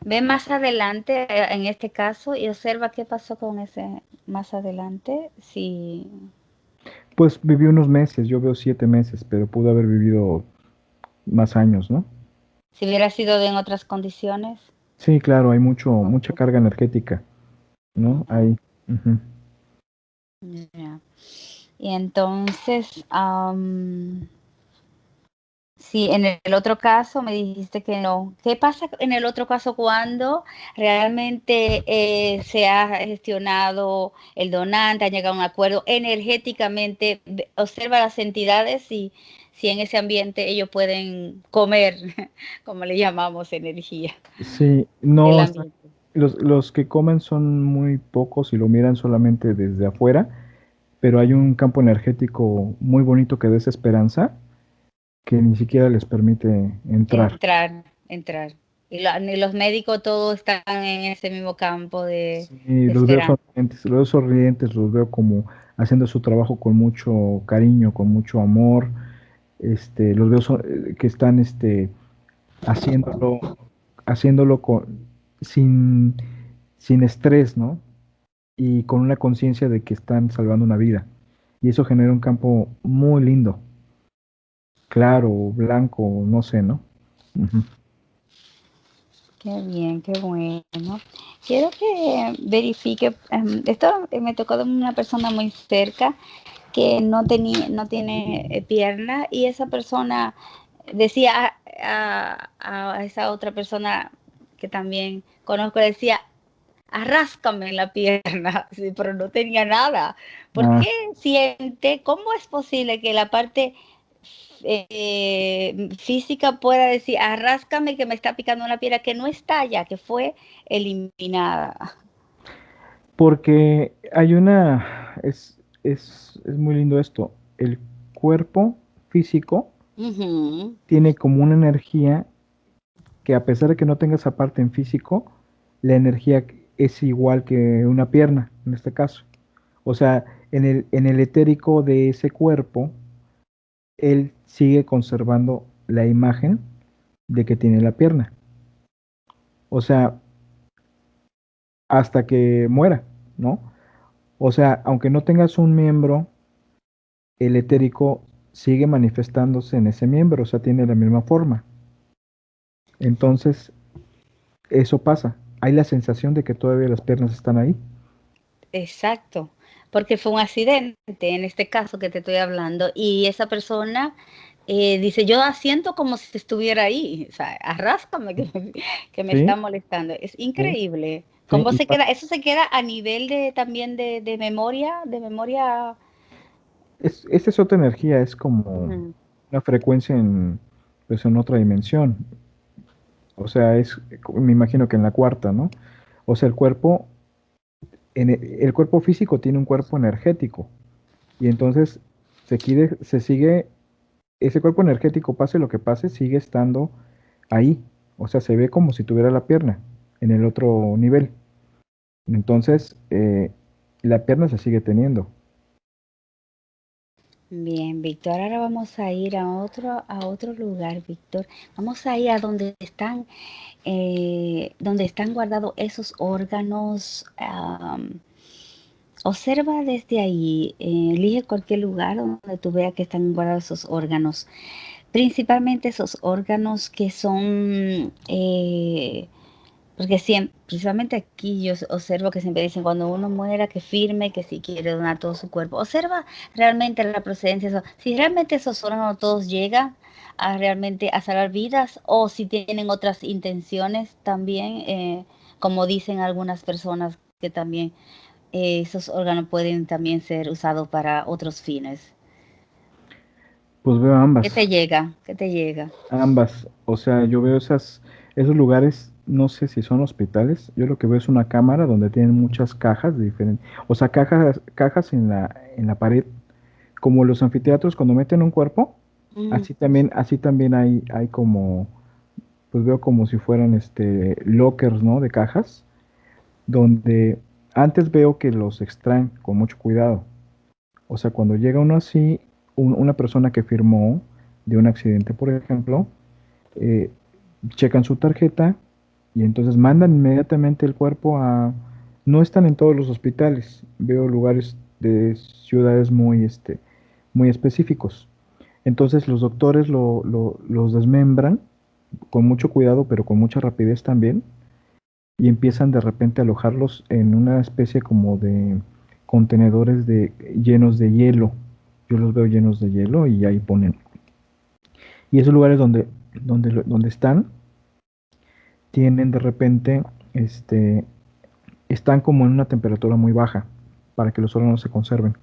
[SPEAKER 1] Ve más adelante, en este caso, y observa qué pasó con ese más adelante. Si,
[SPEAKER 2] Pues vivió unos meses, yo veo 7 meses, pero pudo haber vivido más años, ¿no?
[SPEAKER 1] si hubiera sido en otras condiciones.
[SPEAKER 2] Sí, claro, hay mucha carga energética, ¿no? Ahí. Ujú.
[SPEAKER 1] Ya. Y entonces, sí, en el otro caso me dijiste que no. ¿Qué pasa en el otro caso cuando realmente se ha gestionado el donante, ha llegado a un acuerdo energéticamente? Observa las entidades y si en ese ambiente ellos pueden comer, como le llamamos, energía
[SPEAKER 2] Sí,
[SPEAKER 1] del
[SPEAKER 2] no,
[SPEAKER 1] ambiente.
[SPEAKER 2] los que comen son muy pocos y lo miran solamente desde afuera, pero hay un campo energético muy bonito que da esa esperanza que ni siquiera les permite entrar.
[SPEAKER 1] Entrar. Y los médicos todos están en ese mismo campo
[SPEAKER 2] Y
[SPEAKER 1] de esperanza.
[SPEAKER 2] los veo sonrientes, los veo como haciendo su trabajo con mucho cariño, con mucho amor. Los veo que están haciéndolo, haciéndolo sin, sin estrés, ¿no? Y con una conciencia de que están salvando una vida. Y eso genera un campo muy lindo, claro, blanco, no sé, ¿no? Ujú.
[SPEAKER 1] Qué bien, qué bueno. Quiero que verifique, esto me tocó de una persona muy cerca que no tiene pierna y esa persona decía a esa otra persona que también conozco, decía, arráscame la pierna, sí, pero no tenía nada. ¿Por
[SPEAKER 2] Ah,
[SPEAKER 1] qué siente? ¿Cómo es posible que la parte física pueda decir, arráscame que me está picando una piedra que no está ya, que fue eliminada?
[SPEAKER 2] porque es muy lindo esto. El cuerpo físico
[SPEAKER 1] Ujú.
[SPEAKER 2] tiene como una energía que a pesar de que no tenga esa parte en físico, la energía es igual que una pierna, en este caso. O sea, en el etérico de ese cuerpo, él sigue conservando la imagen de que tiene la pierna. O sea, hasta que muera, ¿no? O sea, aunque no tengas un miembro, el etérico sigue manifestándose en ese miembro, o sea, tiene la misma forma. Entonces, eso pasa. Hay la sensación de que todavía las piernas están ahí.
[SPEAKER 1] exacto, porque fue un accidente, en este caso que te estoy hablando, y esa persona dice, yo siento como si estuviera ahí, o sea, arrástrame que me está
[SPEAKER 2] Sí,
[SPEAKER 1] molestando. Es
[SPEAKER 2] sí,
[SPEAKER 1] increíble.
[SPEAKER 2] sí,
[SPEAKER 1] ¿Cómo se queda? Eso se queda a nivel de también de memoria.
[SPEAKER 2] esa es otra energía, es como
[SPEAKER 1] Ujú.
[SPEAKER 2] una frecuencia en, pues en otra dimensión. O sea, me imagino que en la cuarta, ¿no? O sea, el cuerpo físico tiene un cuerpo energético. Y entonces se sigue, ese cuerpo energético, pase lo que pase, sigue estando ahí. O sea, se ve como si tuviera la pierna en el otro nivel. Entonces, la pierna se sigue teniendo.
[SPEAKER 1] Bien, Víctor, ahora vamos a ir a otro lugar, Víctor. Vamos a ir a donde están guardados esos órganos. Observa desde ahí, elige cualquier lugar donde tú veas que están guardados esos órganos, principalmente esos órganos que son, porque siempre, principalmente aquí yo observo que siempre dicen cuando uno muera que firme, que si quiere donar todo su cuerpo. Observa realmente la procedencia, si realmente esos órganos todos llegan a realmente a salvar vidas o si tienen otras intenciones también, como dicen algunas personas que también esos órganos pueden también ser usados para otros fines.
[SPEAKER 2] Pues veo
[SPEAKER 1] ¿Qué
[SPEAKER 2] ambas,
[SPEAKER 1] te llega? ¿Qué te llega?
[SPEAKER 2] ambas. O sea, yo veo esos lugares, no sé si son hospitales. Yo lo que veo es una cámara donde tienen muchas cajas de diferentes, o sea, cajas en la pared, como los anfiteatros cuando meten un cuerpo.
[SPEAKER 1] Mm,
[SPEAKER 2] Así también hay como, pues veo como si fueran lockers, ¿no? De cajas, donde antes veo que los extraen con mucho cuidado. O sea, cuando llega uno así, una persona que firmó de un accidente, por ejemplo, eh, checan su tarjeta y entonces mandan inmediatamente el cuerpo a... No están en todos los hospitales, veo lugares de ciudades muy específicos. Entonces los doctores los desmembran con mucho cuidado, pero con mucha rapidez también, y empiezan de repente a alojarlos en una especie como de contenedores llenos de hielo. Yo los veo llenos de hielo y ahí ponen. Y esos lugares donde están, tienen de repente, este, están como en una temperatura muy baja para que los órganos se conserven.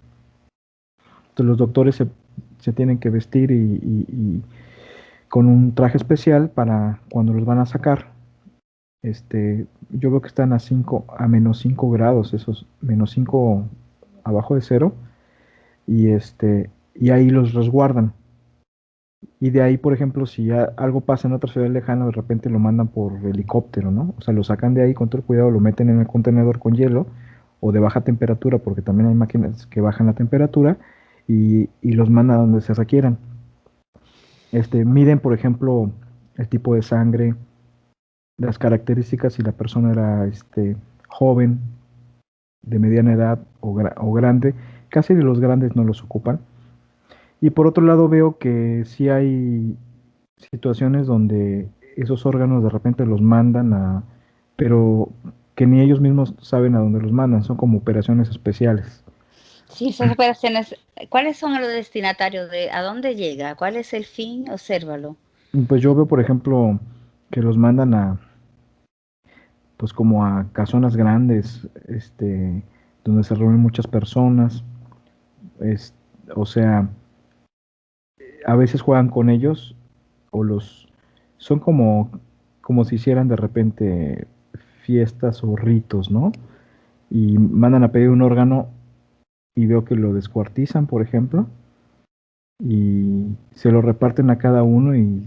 [SPEAKER 2] Entonces los doctores se tienen que vestir y con un traje especial para cuando los van a sacar. Yo veo que están a -5 grados, esos -5 abajo de cero, y ahí los resguardan. Y de ahí, por ejemplo, si algo pasa en otra ciudad lejana, de repente lo mandan por helicóptero, ¿no? O sea, lo sacan de ahí con todo el cuidado, lo meten en el contenedor con hielo o de baja temperatura, porque también hay máquinas que bajan la temperatura y los mandan a donde se requieran. Miden, por ejemplo, el tipo de sangre, las características si la persona era joven, de mediana edad o grande. Casi de los grandes no los ocupan. Y por otro lado veo que sí hay situaciones donde esos órganos de repente los mandan pero que ni ellos mismos saben a dónde los mandan, son como operaciones especiales.
[SPEAKER 1] sí, esas operaciones, ¿cuáles son los destinatarios de a dónde llega? ¿Cuál es el fin? Obsérvalo.
[SPEAKER 2] Y pues yo veo, por ejemplo, que los mandan pues como a casonas grandes, donde se reúnen muchas personas, es, o sea, a veces juegan con ellos son como si hicieran de repente fiestas o ritos, ¿no? Y mandan a pedir un órgano y veo que lo descuartizan, por ejemplo, y se lo reparten a cada uno y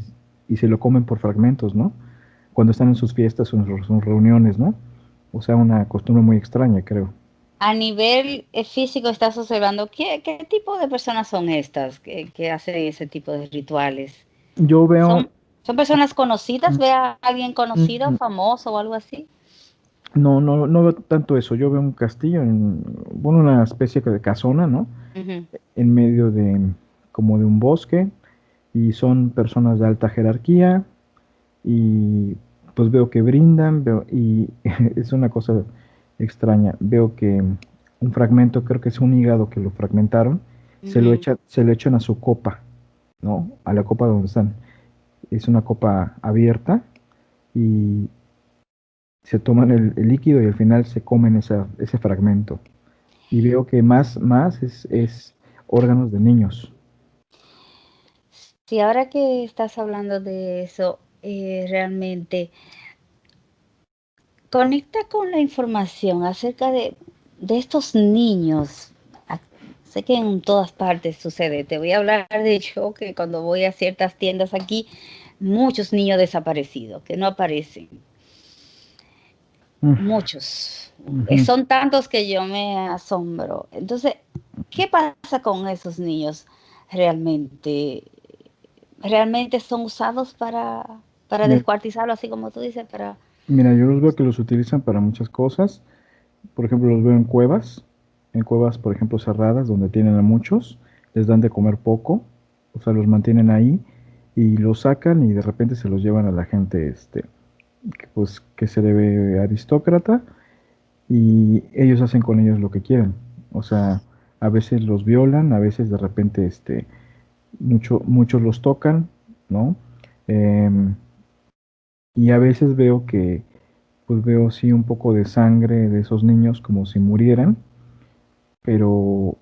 [SPEAKER 2] se lo comen por fragmentos, ¿no? Cuando están en sus fiestas o en sus reuniones, ¿no? O sea, una costumbre muy extraña, creo.
[SPEAKER 1] A nivel físico estás observando qué tipo de personas son estas que hacen ese tipo de rituales.
[SPEAKER 2] Yo veo,
[SPEAKER 1] ¿Son, son personas conocidas?
[SPEAKER 2] mm,
[SPEAKER 1] ¿Ve a alguien conocido,
[SPEAKER 2] mm,
[SPEAKER 1] famoso o algo así?
[SPEAKER 2] no veo tanto eso, yo veo un castillo, bueno, una especie de casona, ¿no?
[SPEAKER 1] Ujú.
[SPEAKER 2] En medio como de un bosque, y son personas de alta jerarquía, y pues veo que brindan, y es una cosa extraña, veo que un fragmento, creo que es un hígado que lo fragmentaron,
[SPEAKER 1] Ujú.
[SPEAKER 2] se lo echan a su copa, ¿no? A la copa donde están. Es una copa abierta y se toman el líquido y al final se comen ese fragmento. Y veo que más es órganos de niños.
[SPEAKER 1] Sí, ahora que estás hablando de eso, realmente conecta con la información acerca de estos niños. A- Sé que en todas partes sucede. Te voy a hablar de yo que cuando voy a ciertas tiendas aquí, muchos niños desaparecidos que no aparecen.
[SPEAKER 2] Mm,
[SPEAKER 1] Muchos.
[SPEAKER 2] ujú.
[SPEAKER 1] Son tantos que yo me asombro. Entonces, ¿qué pasa con esos niños realmente? ¿Realmente son usados para
[SPEAKER 2] Mira,
[SPEAKER 1] descuartizarlo, así como tú dices, para...
[SPEAKER 2] mira, yo los veo que los utilizan para muchas cosas. Por ejemplo, los veo en cuevas, por ejemplo, cerradas, donde tienen a muchos, les dan de comer poco, o sea, los mantienen ahí y los sacan y de repente se los llevan a la gente, pues, que se debe aristócrata y ellos hacen con ellos lo que quieren. O sea, a veces los violan, a veces de repente, muchos los tocan, ¿no? Em, y a veces veo que, pues veo sí un poco de sangre de esos niños como si murieran, pero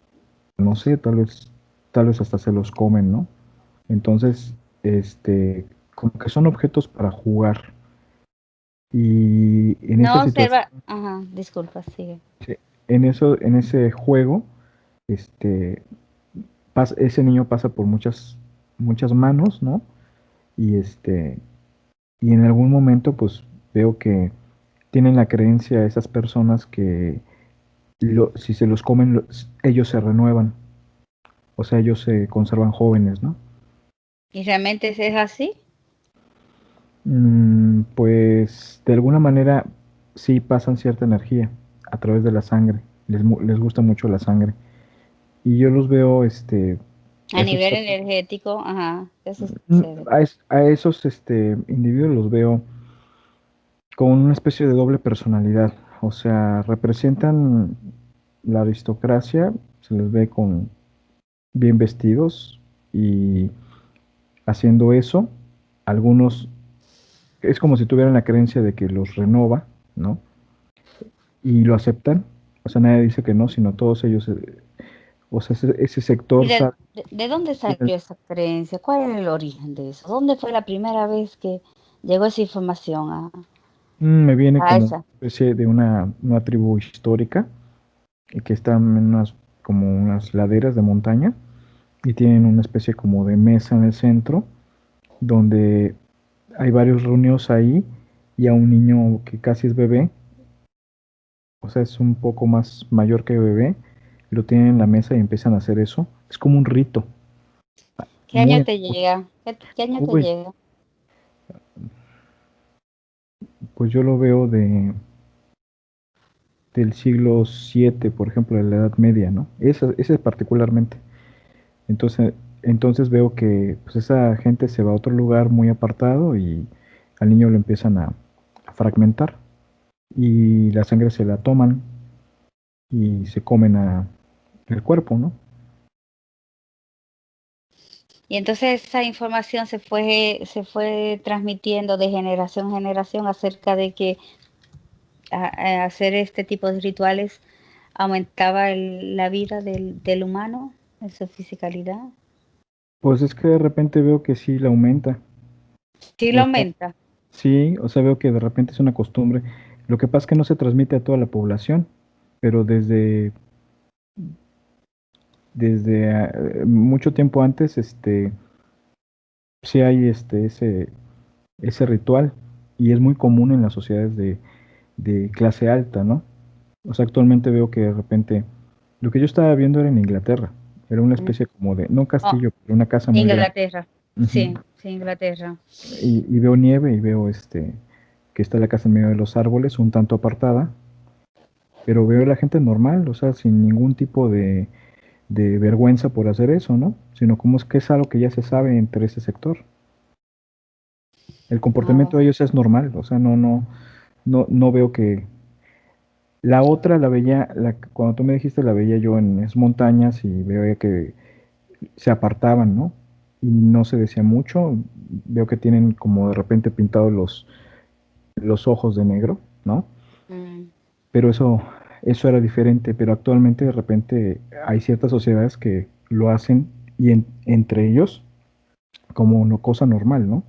[SPEAKER 2] no sé, tal vez hasta se los comen, ¿no? Entonces, como que son objetos para jugar. Y en esa
[SPEAKER 1] No
[SPEAKER 2] situación,
[SPEAKER 1] observa... Ajá, disculpa, sigue.
[SPEAKER 2] sí, en ese juego, este, ese niño pasa por muchas manos, ¿no? Y y en algún momento, pues veo que tienen la creencia esas personas que si se los comen, ellos se renuevan, o sea, ellos se conservan jóvenes, ¿no?
[SPEAKER 1] ¿Y realmente es así?
[SPEAKER 2] Pues de alguna manera sí pasan cierta energía a través de la sangre. Les gusta mucho la sangre. Y yo los veo,
[SPEAKER 1] A
[SPEAKER 2] esos,
[SPEAKER 1] nivel energético, ajá, eso
[SPEAKER 2] mm,
[SPEAKER 1] sucede.
[SPEAKER 2] a esos individuos los veo con una especie de doble personalidad. O sea, representan la aristocracia, se les ve con bien vestidos y haciendo eso. Algunos es como si tuvieran la creencia de que los renova, ¿no? Y lo aceptan. O sea, nadie dice que no, sino todos ellos, o sea, ese
[SPEAKER 1] ¿Y
[SPEAKER 2] sector sabe.
[SPEAKER 1] de dónde salió esa creencia? ¿Cuál es el origen de eso? ¿Dónde fue la primera vez que llegó esa información
[SPEAKER 2] Me viene
[SPEAKER 1] a
[SPEAKER 2] como una
[SPEAKER 1] esa?
[SPEAKER 2] especie de una tribu histórica que están en como unas laderas de montaña y tienen una especie como de mesa en el centro donde hay varios reunidos ahí y a un niño que casi es bebé, o sea, es un poco más mayor que bebé, lo tienen en la mesa y empiezan a hacer eso. Es como un rito
[SPEAKER 1] ¿Qué
[SPEAKER 2] muy
[SPEAKER 1] año te
[SPEAKER 2] antiguo.
[SPEAKER 1] llega? ¿Qué año te
[SPEAKER 2] Uy,
[SPEAKER 1] llega?
[SPEAKER 2] pues yo lo veo del siglo VII, por ejemplo, de la Edad Media, ¿no? Ese particularmente. Entonces, entonces veo que pues esa gente se va a otro lugar muy apartado y al niño lo empiezan a fragmentar y la sangre se la toman y se comen el cuerpo, ¿no?
[SPEAKER 1] Y entonces esa información se fue transmitiendo de generación en generación acerca de que a hacer este tipo de rituales aumentaba la vida del humano en su fisicalidad.
[SPEAKER 2] Pues es que de repente veo que sí la aumenta.
[SPEAKER 1] Sí lo
[SPEAKER 2] O sea,
[SPEAKER 1] aumenta.
[SPEAKER 2] sí, o sea, veo que de repente es una costumbre. Lo que pasa es que no se transmite a toda la población, pero desde mucho tiempo antes, sí hay ese ritual y es muy común en las sociedades de clase alta, ¿no? O sea, actualmente veo que de repente, lo que yo estaba viendo era en Inglaterra, era una
[SPEAKER 1] Mm.
[SPEAKER 2] especie como de, no un
[SPEAKER 1] Oh,
[SPEAKER 2] castillo, pero una casa muy grande.
[SPEAKER 1] Inglaterra.
[SPEAKER 2] Ujú.
[SPEAKER 1] Sí, sí, Inglaterra.
[SPEAKER 2] Y veo nieve y veo que está la casa en medio de los árboles, un tanto apartada, pero veo a la gente normal, o sea, sin ningún tipo de vergüenza por hacer eso, ¿no? Sino como es que es algo que ya se sabe entre ese sector. El
[SPEAKER 1] Oh,
[SPEAKER 2] comportamiento de ellos es normal, o sea, no veo que La otra la veía, cuando tú me dijiste la veía yo en esas montañas y veía que se apartaban, ¿no? Y no se decía mucho. Veo que tienen como de repente pintados los ojos de negro, ¿no?
[SPEAKER 1] Mm.
[SPEAKER 2] Pero eso era diferente, pero actualmente de repente hay ciertas sociedades que lo hacen y entre ellos como una cosa normal, ¿no?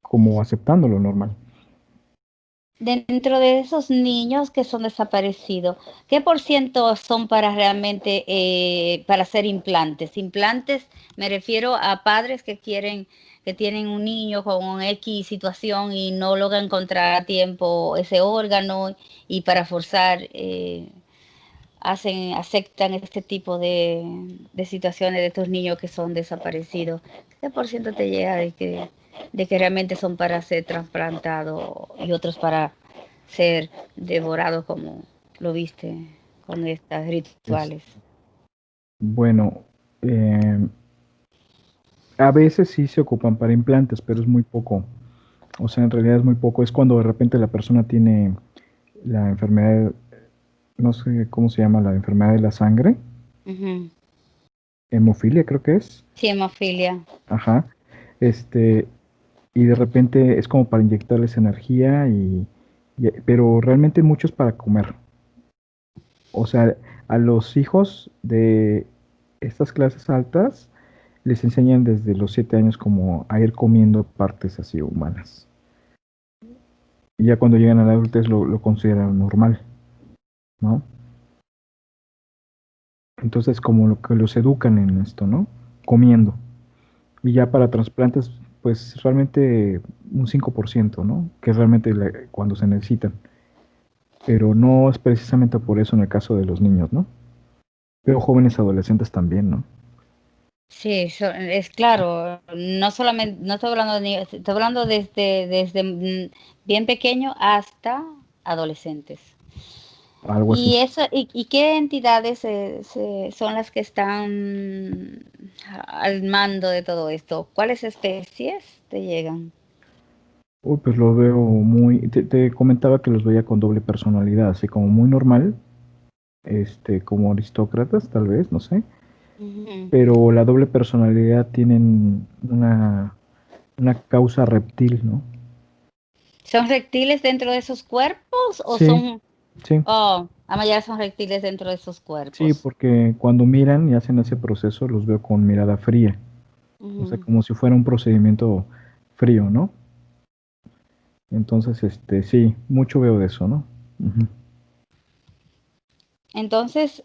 [SPEAKER 2] Como aceptando lo normal.
[SPEAKER 1] Dentro de esos niños que son desaparecidos, ¿qué por ciento son para realmente para hacer implantes? Implantes, me refiero a padres que quieren, que tienen un niño con un X situación y no logran encontrar a tiempo ese órgano y para forzar aceptan este tipo de situaciones de estos niños que son desaparecidos. ¿Qué por ciento te llega de que realmente son para ser trasplantados y otros para ser devorados como lo viste con estas
[SPEAKER 2] Es,
[SPEAKER 1] rituales?
[SPEAKER 2] bueno, a veces sí se ocupan para implantes, pero es muy poco. O sea, en realidad es muy poco. Es cuando de repente la persona tiene la enfermedad, no sé cómo se llama, la enfermedad de la sangre,
[SPEAKER 1] Ujú.
[SPEAKER 2] hemofilia creo que es.
[SPEAKER 1] Sí, hemofilia.
[SPEAKER 2] Ajá. Este, y de repente es como para inyectarles energía pero realmente mucho es para comer. O sea, a los hijos de estas clases altas les enseñan desde los 7 años como a ir comiendo partes así humanas. Y ya cuando llegan a la adultez lo consideran normal, ¿no? Entonces como lo que los educan en esto, ¿no? Comiendo. Y ya para trasplantes, pues realmente un 5%, ¿no? Que es realmente cuando se necesitan. Pero no es precisamente por eso en el caso de los niños, ¿no? Pero jóvenes adolescentes también, ¿no?
[SPEAKER 1] Sí, es claro, no solamente, no estoy hablando de niños, estoy hablando desde bien pequeño hasta adolescentes.
[SPEAKER 2] Algo así.
[SPEAKER 1] ¿Y eso, y qué entidades son las que están al mando de todo esto? ¿Cuáles especies te llegan?
[SPEAKER 2] Uy, pues lo veo te comentaba que los veía con doble personalidad, así como muy normal, como aristócratas, tal vez, no sé.
[SPEAKER 1] Ujú.
[SPEAKER 2] Pero la doble personalidad tienen una causa reptil, ¿no?
[SPEAKER 1] ¿Son reptiles dentro de esos cuerpos o
[SPEAKER 2] Sí,
[SPEAKER 1] son,
[SPEAKER 2] sí,
[SPEAKER 1] oh, la mayoría son reptiles dentro de esos
[SPEAKER 2] sí,
[SPEAKER 1] cuerpos?
[SPEAKER 2] porque cuando miran y hacen ese proceso los veo con mirada fría, o sea,
[SPEAKER 1] Ujú.
[SPEAKER 2] como si fuera un procedimiento frío, ¿no? Entonces, sí, mucho veo de eso, ¿no? Ujú.
[SPEAKER 1] Entonces,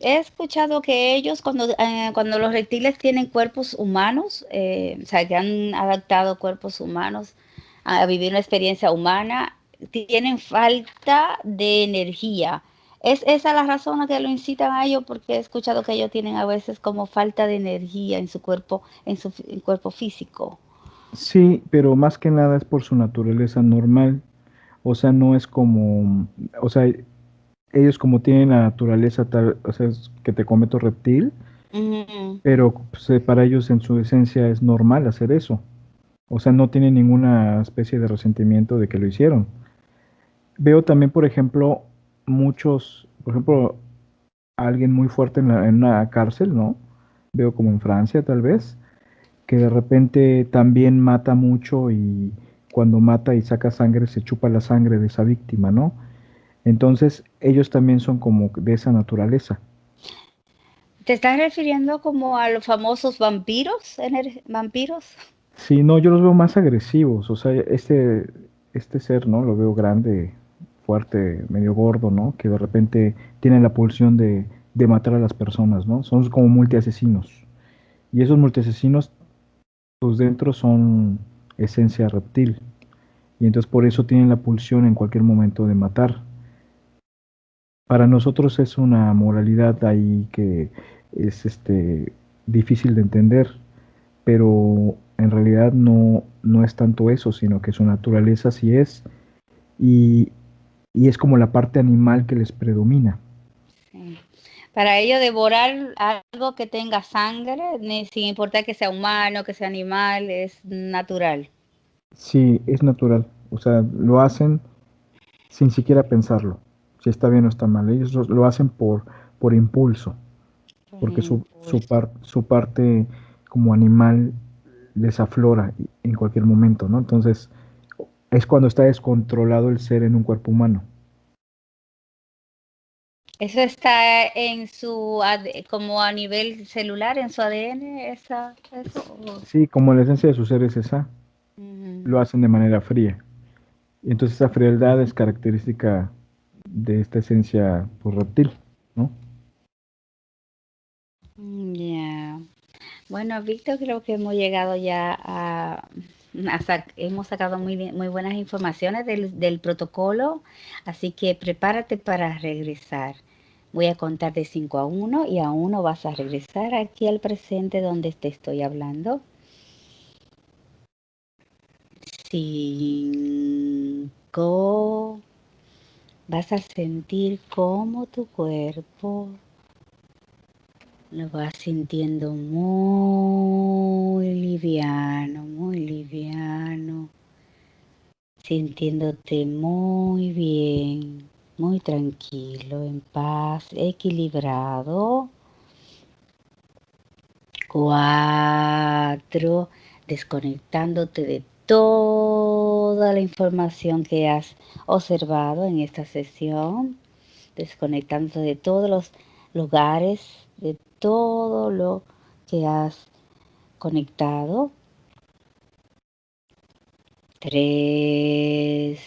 [SPEAKER 1] he escuchado que ellos cuando los reptiles tienen cuerpos humanos, o sea, que han adaptado cuerpos humanos a vivir una experiencia humana, tienen falta de energía. ¿Es esa la razón a que lo incitan a ellos? Porque he escuchado que ellos tienen a veces como falta de energía en su cuerpo, en cuerpo físico.
[SPEAKER 2] Sí, pero más que nada es por su naturaleza normal, o sea, no es como, o sea, ellos como tienen la naturaleza tal, o sea, es que te come tu reptil,
[SPEAKER 1] Ujú.
[SPEAKER 2] pero pues, para ellos en su esencia es normal hacer eso. O sea, no tienen ninguna especie de resentimiento de que lo hicieron. Veo también, por ejemplo, por ejemplo, alguien muy fuerte en una cárcel, ¿no? Veo como en Francia tal vez, que de repente también mata mucho y cuando mata y saca sangre se chupa la sangre de esa víctima, ¿no? Entonces ellos también son como de esa naturaleza.
[SPEAKER 1] ¿Te estás refiriendo como a los famosos vampiros? ¿Vampiros?
[SPEAKER 2] Sí, no, yo los veo más agresivos, o sea, este ser, ¿no? Lo veo grande, fuerte, medio gordo, ¿no? Que de repente tiene la pulsión de matar a las personas, ¿no? Son como multiasesinos. Y esos multiasesinos, pues dentro son esencia reptil. Y entonces por eso tienen la pulsión en cualquier momento de matar. Para nosotros es una moralidad ahí que es difícil de entender, pero en realidad no es tanto eso, sino que su naturaleza sí es, y, y es como la parte animal que les predomina.
[SPEAKER 1] Sí. Para ello, devorar algo que tenga sangre, sin importar que sea humano, que sea animal, es natural.
[SPEAKER 2] Sí, es natural, o sea, lo hacen sin siquiera pensarlo. si está bien o está mal. Ellos lo hacen por impulso,
[SPEAKER 1] Por
[SPEAKER 2] porque
[SPEAKER 1] impulso.
[SPEAKER 2] su parte como animal les aflora en cualquier momento, ¿no? Entonces, es cuando está descontrolado el ser en un cuerpo humano.
[SPEAKER 1] Eso está en su, como a nivel celular, en su ADN, eso.
[SPEAKER 2] Sí, como la esencia de su ser es esa, lo
[SPEAKER 1] Mm,
[SPEAKER 2] hacen de manera fría. Y entonces esa frialdad es característica de esta esencia pues, reptil, ¿no?
[SPEAKER 1] ya. Bueno, Víctor, creo que hemos llegado ya hemos sacado muy buenas informaciones del protocolo, así que prepárate para regresar. Voy a contar de 5 a 1 y a 1 vas a regresar aquí al presente donde te estoy hablando. 5. Vas a sentir cómo tu cuerpo lo vas sintiendo muy liviano, sintiéndote muy bien, muy tranquilo, en paz, equilibrado. 4. Desconectándote de toda la información que has observado en esta sesión, desconectándote de todos los lugares, de todo lo que has conectado. 3.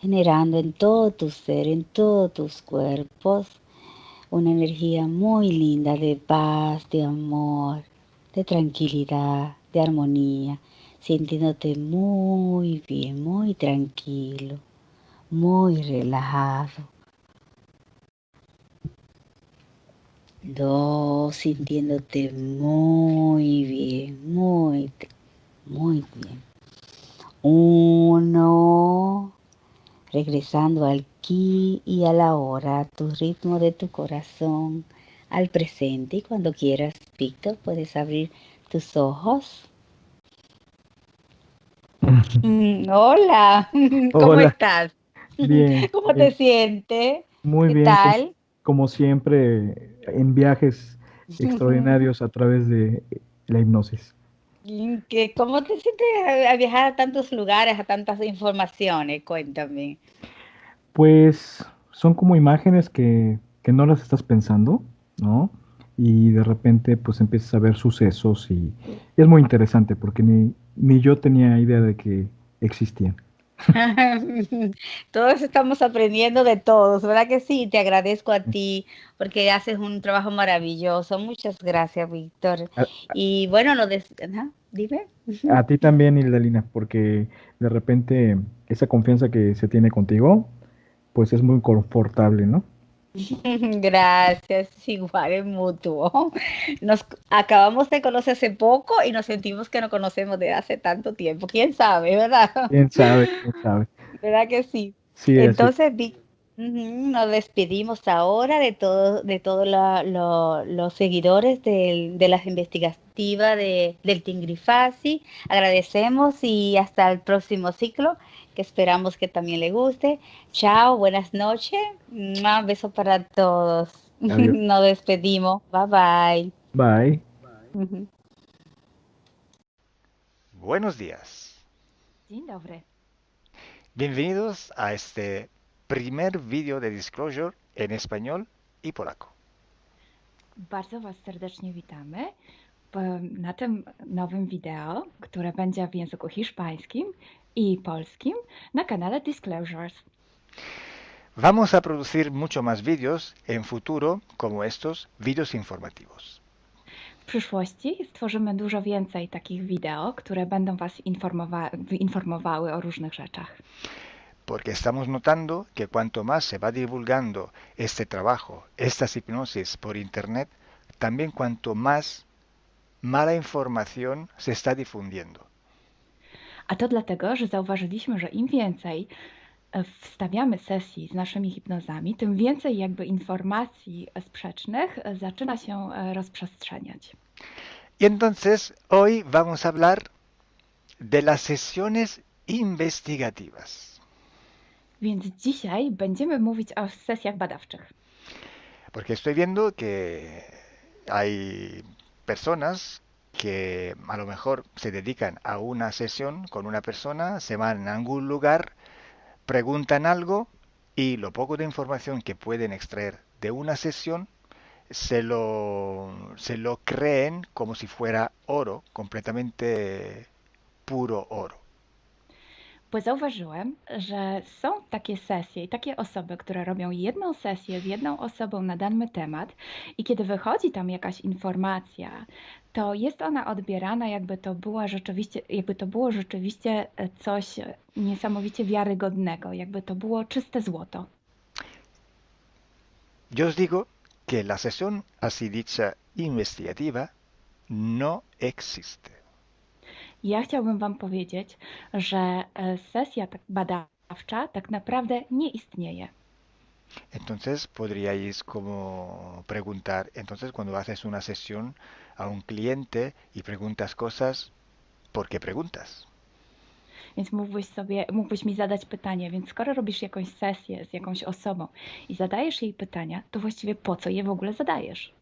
[SPEAKER 1] Generando en todo tu ser, en todos tus cuerpos, una energía muy linda de paz, de amor, de tranquilidad, de armonía, sintiéndote muy bien, muy tranquilo, muy relajado. 2. Sintiéndote muy bien, muy bien. 1. Regresando al aquí y a la hora, a tu ritmo de tu corazón, al presente. Y cuando quieras, Víctor, puedes abrir tus ojos. Hola, ¿cómo
[SPEAKER 2] Hola,
[SPEAKER 1] estás?
[SPEAKER 2] bien,
[SPEAKER 1] ¿Cómo te
[SPEAKER 2] bien,
[SPEAKER 1] sientes?
[SPEAKER 2] muy
[SPEAKER 1] ¿Qué
[SPEAKER 2] bien,
[SPEAKER 1] tal?
[SPEAKER 2] como siempre, en viajes extraordinarios a través de la hipnosis.
[SPEAKER 1] ¿Cómo te sientes a viajar a tantos lugares, a tantas informaciones? Cuéntame.
[SPEAKER 2] Pues son como imágenes que no las estás pensando, ¿no? Y de repente pues empiezas a ver sucesos y es muy interesante porque ni yo tenía idea de que existían.
[SPEAKER 1] Todos estamos aprendiendo de todos, ¿verdad que sí? Te agradezco a ti porque haces un trabajo maravilloso. Muchas gracias, Víctor.
[SPEAKER 2] A,
[SPEAKER 1] Y bueno, ajá, dime.
[SPEAKER 2] a ti también, Hildelina, porque de repente esa confianza que se tiene contigo, pues es muy confortable, ¿no?
[SPEAKER 1] Gracias, igual es mutuo. Nos acabamos de conocer hace poco y nos sentimos que nos conocemos de hace tanto tiempo. ¿Quién sabe, verdad?
[SPEAKER 2] ¿Quién sabe? ¿Quién sabe?
[SPEAKER 1] ¿Verdad que sí?
[SPEAKER 2] Sí, así.
[SPEAKER 1] Entonces, nos despedimos ahora de todos los seguidores de las investigativas del Tingrifasi. Agradecemos y hasta el próximo ciclo, que esperamos que también le guste. Chao, buenas noches. Beso para todos.
[SPEAKER 2] Adiós.
[SPEAKER 1] Nos despedimos. Bye bye.
[SPEAKER 2] Bye.
[SPEAKER 1] Ujú.
[SPEAKER 3] Buenos días.
[SPEAKER 4] Dzień dobry.
[SPEAKER 3] Bienvenidos a este primer vídeo de Disclosure en español y polaco.
[SPEAKER 4] Bardzo Was serdecznie witamy na tym nowym wideo, które będzie w języku hiszpańskim i polskim na kanale Disclosures.
[SPEAKER 3] Vamos a producir mucho más vídeos en futuro como estos vídeos informativos.
[SPEAKER 4] W przyszłości stworzymy dużo więcej takich wideo, które będą Was informowały o różnych rzeczach.
[SPEAKER 3] Porque estamos notando que cuanto más se va divulgando este trabajo, estas hipnosis por internet, también cuanto más mala información se está difundiendo.
[SPEAKER 4] A to dlatego, że zauważyliśmy, że im więcej wstawiamy sesji z naszymi hipnozami, tym więcej jakby informacji sprzecznych zaczyna się rozprzestrzeniać.
[SPEAKER 3] Y entonces hoy vamos a hablar de las sesiones investigativas.
[SPEAKER 4] Więc dzisiaj będziemy mówić o sesjach badawczych.
[SPEAKER 3] Porque estoy viendo que hay personas que a lo mejor se dedican a una sesión con una persona, se van a algún lugar, preguntan algo y lo poco de información que pueden extraer de una sesión se lo creen como si fuera oro, completamente puro oro.
[SPEAKER 4] Bo zauważyłem, że są takie sesje i takie osoby, które robią jedną sesję z jedną osobą na dany temat i kiedy wychodzi tam jakaś informacja, to jest ona odbierana, jakby to było rzeczywiście coś niesamowicie wiarygodnego, jakby to było czyste złoto.
[SPEAKER 3] Yo os digo que la sesión así dicha investigativa no existe.
[SPEAKER 4] Ja chciałbym Wam powiedzieć, że sesja badawcza tak naprawdę nie istnieje.
[SPEAKER 3] Entonces podríais como preguntar, entonces cuando haces una sesión a un cliente y preguntas cosas, ¿por qué preguntas?
[SPEAKER 4] Więc mógłbyś mi zadać pytanie, więc skoro robisz jakąś sesję z jakąś osobą i zadajesz jej pytania, to właściwie po co je w ogóle zadajesz?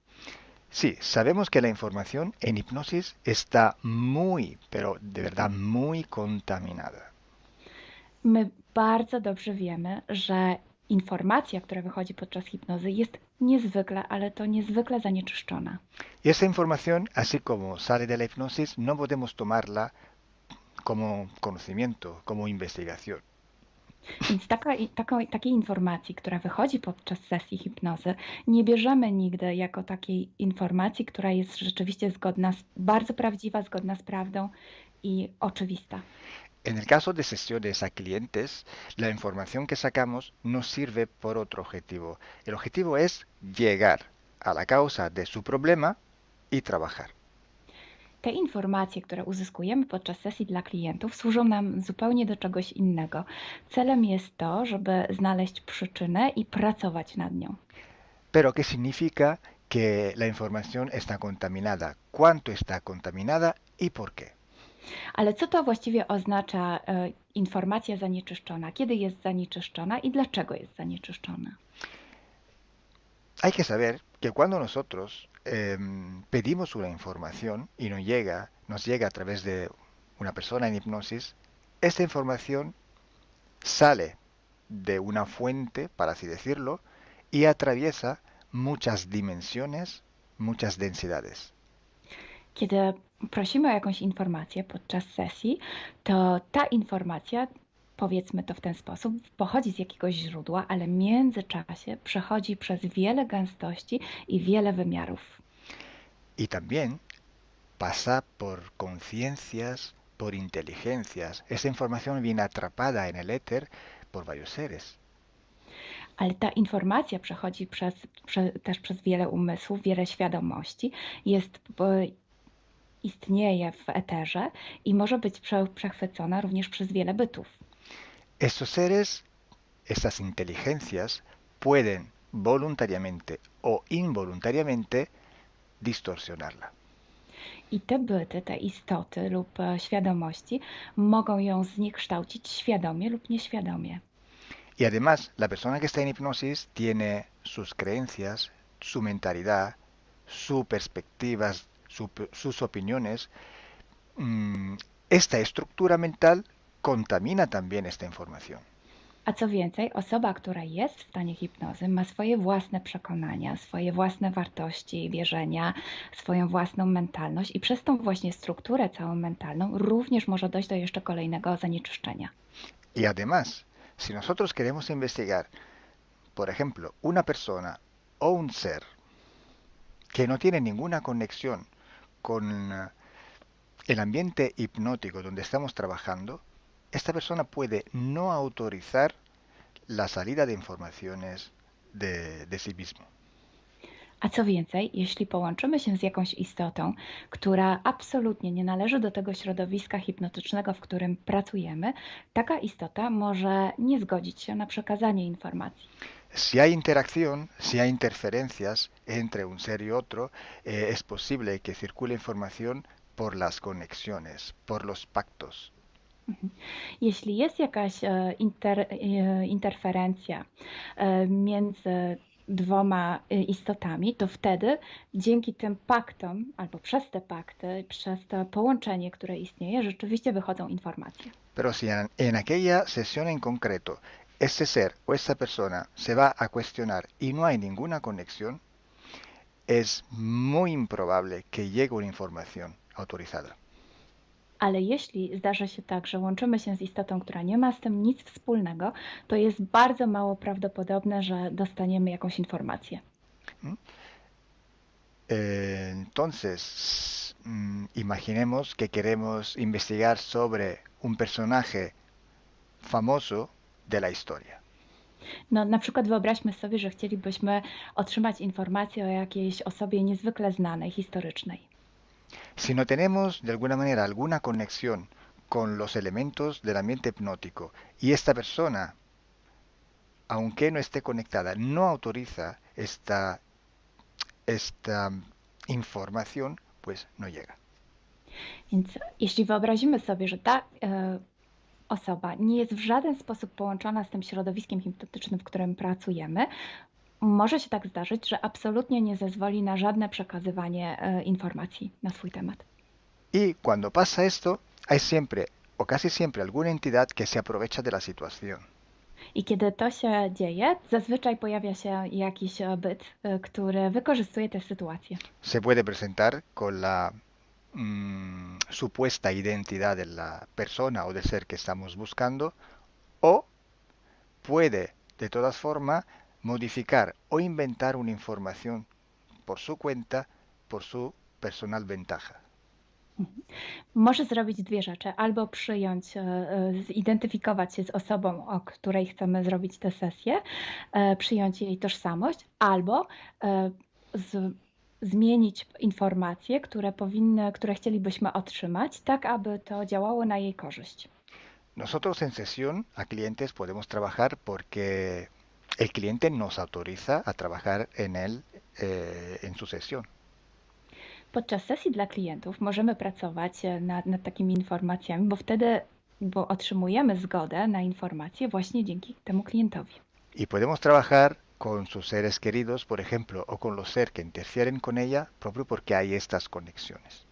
[SPEAKER 3] Sí, sabemos que la información en hipnosis está muy, pero de verdad muy contaminada.
[SPEAKER 4] My bardzo dobrze wiemy, że informacja, która wychodzi podczas hipnozy jest niezwykle, ale to niezwykle zanieczyszczona.
[SPEAKER 3] Y esa información, así como sale de la hipnosis, no podemos tomarla como conocimiento, como investigación.
[SPEAKER 4] Więc takiej informacji, która wychodzi podczas sesji hipnozy, nie bierzemy nigdy jako takiej informacji, która jest rzeczywiście bardzo prawdziwa, zgodna z prawdą i oczywista.
[SPEAKER 3] En el caso de sesiones a clientes, la información que sacamos nos sirve por otro objetivo. El objetivo es llegar a la causa de su problema y trabajar.
[SPEAKER 4] Te informacje, które uzyskujemy podczas sesji dla klientów, służą nam zupełnie do czegoś innego. Celem jest to, żeby znaleźć przyczynę i pracować nad nią.
[SPEAKER 3] Pero ¿qué significa que la información está contaminada? ¿Cuánto está contaminada y por qué?
[SPEAKER 4] Ale co to właściwie oznacza informacja zanieczyszczona? Kiedy jest zanieczyszczona i dlaczego jest zanieczyszczona?
[SPEAKER 3] Hay que saber que cuando nosotros pedimos una información y nos llega a través de una persona en hipnosis, esta información sale de una fuente, para así decirlo, y atraviesa muchas dimensiones, muchas densidades.
[SPEAKER 4] Kiedy prosimy o jakąś informację podczas sesji, to ta informacja, powiedzmy to w ten sposób, pochodzi z jakiegoś źródła, ale w międzyczasie przechodzi przez wiele gęstości i wiele wymiarów.
[SPEAKER 3] Y también pasa por conciencias, por inteligencias. Esa información viene atrapada en el éter por varios seres.
[SPEAKER 4] Ale ta informacja przechodzi też przez wiele umysłów, wiele świadomości, istnieje w eterze i może być przechwycona również przez wiele bytów.
[SPEAKER 3] Estos seres, estas inteligencias, pueden voluntariamente o involuntariamente distorsionarla.
[SPEAKER 4] I te byty, te istoty lub świadomości mogą ją zniekształcić świadomie lub nieświadomie.
[SPEAKER 3] Y además, la persona que está en hipnosis tiene sus creencias, su mentalidad, sus perspectivas, sus opiniones. Esta estructura mental contamina también esta información.
[SPEAKER 4] A co więcej, osoba, która jest w stanie hipnozy, ma swoje własne przekonania, swoje własne wartości, wierzenia, swoją własną mentalność i przez tą właśnie strukturę całą mentalną również może dojść do jeszcze kolejnego zanieczyszczenia.
[SPEAKER 3] Y además, si nosotros queremos investigar, por ejemplo, una persona o un ser que no tiene ninguna conexión con el ambiente hipnótico donde estamos trabajando, esta persona puede no autorizar la salida de informaciones de sí mismo.
[SPEAKER 4] A co więcej, jeśli połączymy się z jakąś istotą, która absolutnie nie należy do tego środowiska hipnotycznego, w którym pracujemy, taka istota może nie zgodzić się na przekazanie informacji.
[SPEAKER 3] Si hay interacción, si hay interferencias entre un ser y otro, es posible que circule información por las conexiones, por los pactos.
[SPEAKER 4] Jeśli jest jakaś interferencja między dwoma istotami, to wtedy dzięki tym paktom, albo przez te pakty, przez to połączenie, które istnieje, rzeczywiście wychodzą informacje.
[SPEAKER 3] Pero si en aquella sesión en concreto ese ser o esa persona se va a cuestionar y no hay ninguna conexión, es muy improbable que llegue una información autorizada.
[SPEAKER 4] Ale jeśli zdarza się tak, że łączymy się z istotą, która nie ma z tym nic wspólnego, to jest bardzo mało prawdopodobne, że dostaniemy jakąś informację.
[SPEAKER 3] Entonces, imaginemos que queremos investigar sobre un personaje famoso de la historia.
[SPEAKER 4] No, na przykład wyobraźmy sobie, że chcielibyśmy otrzymać informację o jakiejś osobie niezwykle znanej, historycznej.
[SPEAKER 3] Si no tenemos de alguna manera alguna conexión con los elementos del ambiente hipnótico y esta persona, aunque no esté conectada, no autoriza esta información, pues no llega.
[SPEAKER 4] Więc jeśli wyobrazimy sobie, że ta osoba nie jest w żaden sposób połączona z tym środowiskiem hipnotycznym, w którym pracujemy, może się tak zdarzyć, że absolutnie nie zezwoli na żadne przekazywanie informacji na swój temat.
[SPEAKER 3] Y cuando pasa esto, hay siempre o casi siempre alguna entidad que se aprovecha de la situación.
[SPEAKER 4] I kiedy to się dzieje, zazwyczaj pojawia się jakiś byt, który wykorzystuje tę sytuację.
[SPEAKER 3] Se puede presentar con la supuesta identidad de la persona o del ser que estamos buscando, o puede de todas formas modificar o inventar una información por su cuenta, por su personal ventaja.
[SPEAKER 4] Może zrobić dwie rzeczy. Albo przyjąć, zidentyfikować się z osobą, o której chcemy zrobić tę sesję, przyjąć jej tożsamość, albo zmienić informacje, które chcielibyśmy otrzymać, tak aby to działało na jej korzyść.
[SPEAKER 3] Nosotros en sesión a clientes podemos trabajar porque el cliente nos autoriza a trabajar en él en su sesión.
[SPEAKER 4] Podczas sesji dla klientów możemy pracować nad takimi informacjami, bo otrzymujemy zgodę na informacje właśnie dzięki temu klientowi.
[SPEAKER 3] Y podemos trabajar con sus seres queridos, por ejemplo, o con los seres que interfieren con ella, propio porque hay estas conexiones.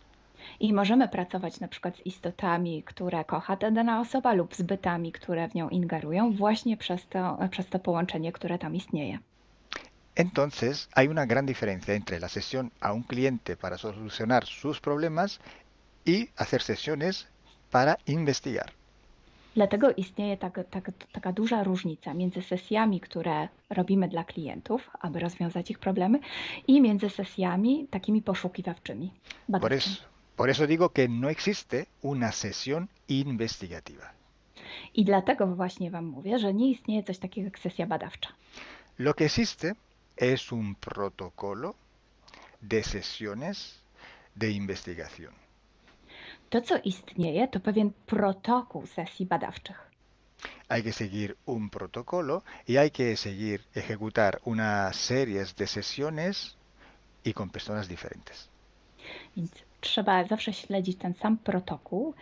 [SPEAKER 4] I możemy pracować na przykład z istotami, które kocha ta dana osoba, lub z bytami, które w nią ingerują, właśnie przez to połączenie, które tam istnieje.
[SPEAKER 3] Entonces, hay una gran diferencia entre la sesión a un cliente para solucionar sus problemas y hacer sesiones para investigar.
[SPEAKER 4] Dlatego istnieje taka duża różnica między sesjami, które robimy dla klientów, aby rozwiązać ich problemy, i między sesjami takimi poszukiwawczymi, badawczymi.
[SPEAKER 3] Por eso digo que no existe una sesión investigativa.
[SPEAKER 4] I dlatego właśnie Wam mówię, że nie istnieje coś takiego jak sesja badawcza.
[SPEAKER 3] Lo que existe es un protocolo de sesiones de investigación.
[SPEAKER 4] To, co istnieje, to pewien protokół sesji badawczych.
[SPEAKER 3] Hay que seguir un protocolo y hay que seguir, ejecutar una serie de sesiones y con personas diferentes.
[SPEAKER 4] Więc trzeba zawsze śledzić ten sam protokół,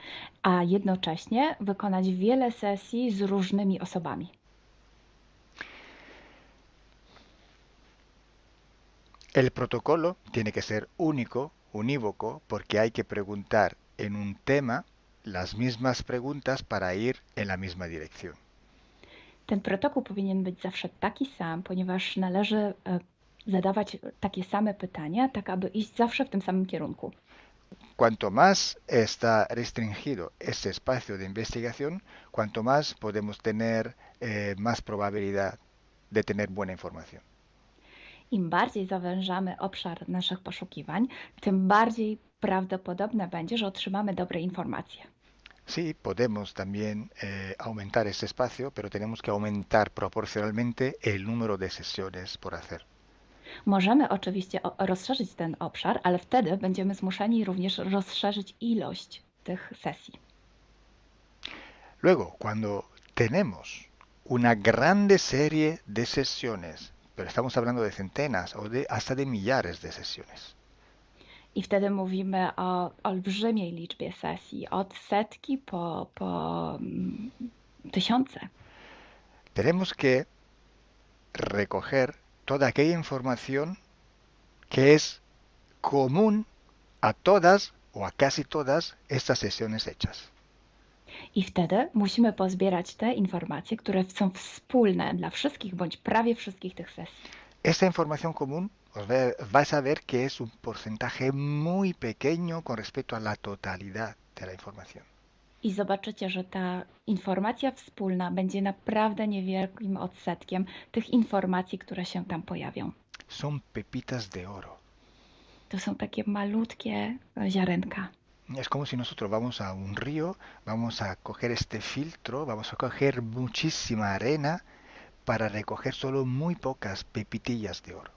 [SPEAKER 4] a jednocześnie wykonać wiele sesji z różnymi osobami.
[SPEAKER 3] El protocolo tiene que ser único, unívoco, porque hay que preguntar en un tema las mismas preguntas para ir en la misma dirección.
[SPEAKER 4] Ten protokół powinien być zawsze taki sam, ponieważ należy zadawać takie same pytania, tak aby iść zawsze w tym samym kierunku.
[SPEAKER 3] Cuanto más está restringido este espacio de investigación, cuanto más podemos tener más probabilidad de tener buena información.
[SPEAKER 4] Im bardziej zawężamy obszar naszych poszukiwań, tym bardziej prawdopodobne będzie, że otrzymamy dobre informacje.
[SPEAKER 3] Sí, podemos también aumentar este espacio, pero tenemos que aumentar proporcionalmente el número de sesiones por hacer.
[SPEAKER 4] Możemy oczywiście rozszerzyć ten obszar, ale wtedy będziemy zmuszeni również rozszerzyć ilość tych sesji.
[SPEAKER 3] Luego, cuando tenemos una grande serie de sesiones, pero estamos hablando de centenas o hasta de millares de sesiones.
[SPEAKER 4] I wtedy mówimy o olbrzymiej liczbie sesji, od setki po tysiące.
[SPEAKER 3] Tenemos que recoger toda aquella información que es común a todas o a casi todas estas sesiones hechas.
[SPEAKER 4] I wtedy musimy pozbierać te informacje, które są wspólne dla wszystkich bądź prawie wszystkich tych sesji.
[SPEAKER 3] Esta información común vais a ver que es un porcentaje muy pequeño con respecto a la totalidad de la información.
[SPEAKER 4] I zobaczycie, że ta informacja wspólna będzie naprawdę niewielkim odsetkiem tych informacji, które się tam pojawią.
[SPEAKER 3] Son pepitas de oro.
[SPEAKER 4] To są takie malutkie ziarenka.
[SPEAKER 3] Es como si nosotros vamos a un río, vamos a coger este filtro, vamos a coger muchísima arena para recoger solo muy pocas pepitillas de oro.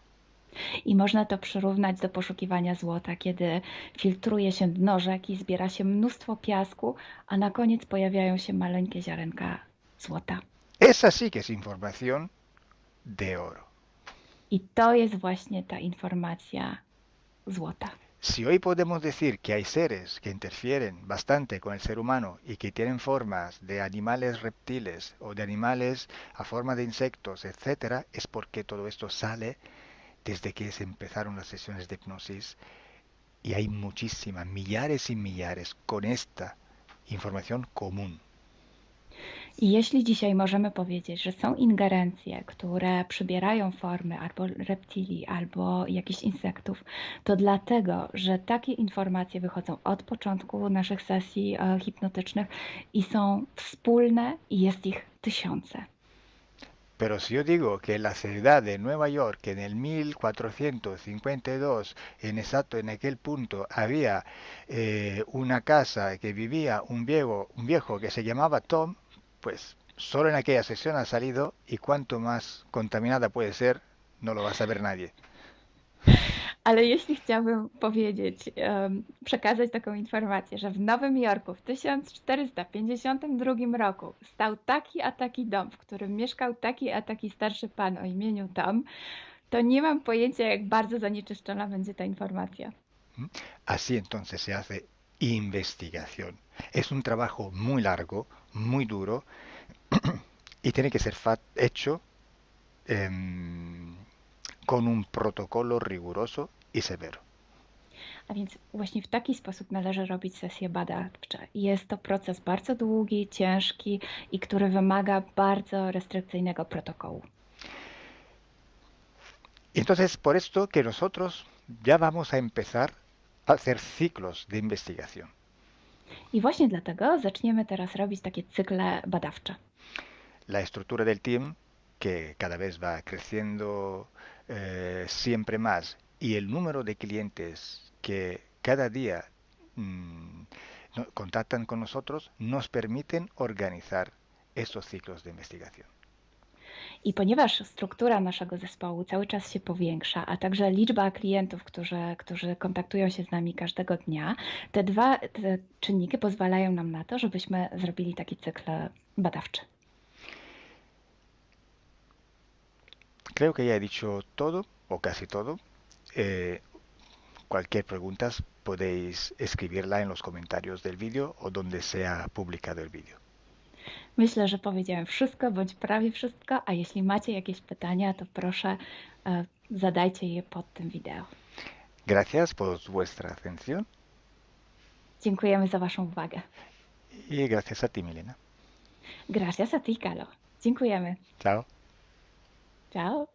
[SPEAKER 4] I można to przyrównać do poszukiwania złota, kiedy filtruje się dno rzeki, zbiera się mnóstwo piasku, a na koniec pojawiają się maleńkie ziarenka złota.
[SPEAKER 3] Esa sí que es información de oro.
[SPEAKER 4] I to jest właśnie ta informacja złota.
[SPEAKER 3] Si hoy podemos decir que hay seres que interfieren bastante con el ser humano y que tienen formas de animales reptiles o de animales a forma de insectos, etc., es porque todo esto sale desde que se empezaron las sesiones de hipnosis y hay muchísimas, millares y millares con esta información común.
[SPEAKER 4] I jeśli dzisiaj możemy powiedzieć, że są ingerencje, które przybierają formy albo reptilii, albo jakichś insektów, to dlatego, że takie informacje wychodzą od początku naszych sesji hipnotycznych i są wspólne i jest ich tysiące.
[SPEAKER 3] Pero si yo digo que en la ciudad de Nueva York, en el 1452, en aquel punto, había una casa que vivía un viejo que se llamaba Tom, pues solo en aquella sesión ha salido, y cuanto más contaminada puede ser, no lo va a saber nadie.
[SPEAKER 4] Ale jeśli chciałabym powiedzieć, przekazać taką informację, że w Nowym Jorku w 1452 roku stał taki a taki dom, w którym mieszkał taki a taki starszy pan o imieniu Tom, to nie mam pojęcia, jak bardzo zanieczyszczona będzie ta informacja.
[SPEAKER 3] Así entonces se hace investigación. Es un trabajo muy largo, muy duro, y tiene que ser hecho con un protocolo riguroso y severo.
[SPEAKER 4] A więc właśnie w taki sposób należy robić sesje badawcze. Jest to proces bardzo długi, ciężki i który wymaga bardzo restrykcyjnego protokołu.
[SPEAKER 3] Entonces, por esto que nosotros ya vamos a empezar a hacer ciclos de investigación.
[SPEAKER 4] I właśnie dlatego zaczniemy teraz robić takie cykle badawcze.
[SPEAKER 3] La estructura del team, que cada vez va creciendo siempre más, y el número de clientes que cada día contactan con nosotros, nos permiten organizar estos ciclos de investigación.
[SPEAKER 4] I ponieważ struktura naszego zespołu cały czas się powiększa, a także liczba klientów, którzy kontaktują się z nami każdego dnia, te czynniki pozwalają nam na to, żebyśmy zrobili taki cykl badawczy.
[SPEAKER 3] Creo que ya he dicho todo, o casi todo. Cualquier pregunta podéis escribirla en los comentarios del vídeo o donde sea publicado el vídeo.
[SPEAKER 4] Myślę, że powiedziałem wszystko, bądź prawie wszystko, a jeśli macie jakieś pytania, to proszę zadajcie je pod tym wideo.
[SPEAKER 3] Gracias por vuestra atención.
[SPEAKER 4] Dziękujemy za Waszą uwagę.
[SPEAKER 3] Y gracias a ti, Milena.
[SPEAKER 4] Gracias a ti, Kalo. Dziękujemy.
[SPEAKER 3] Chao.
[SPEAKER 4] Ciao.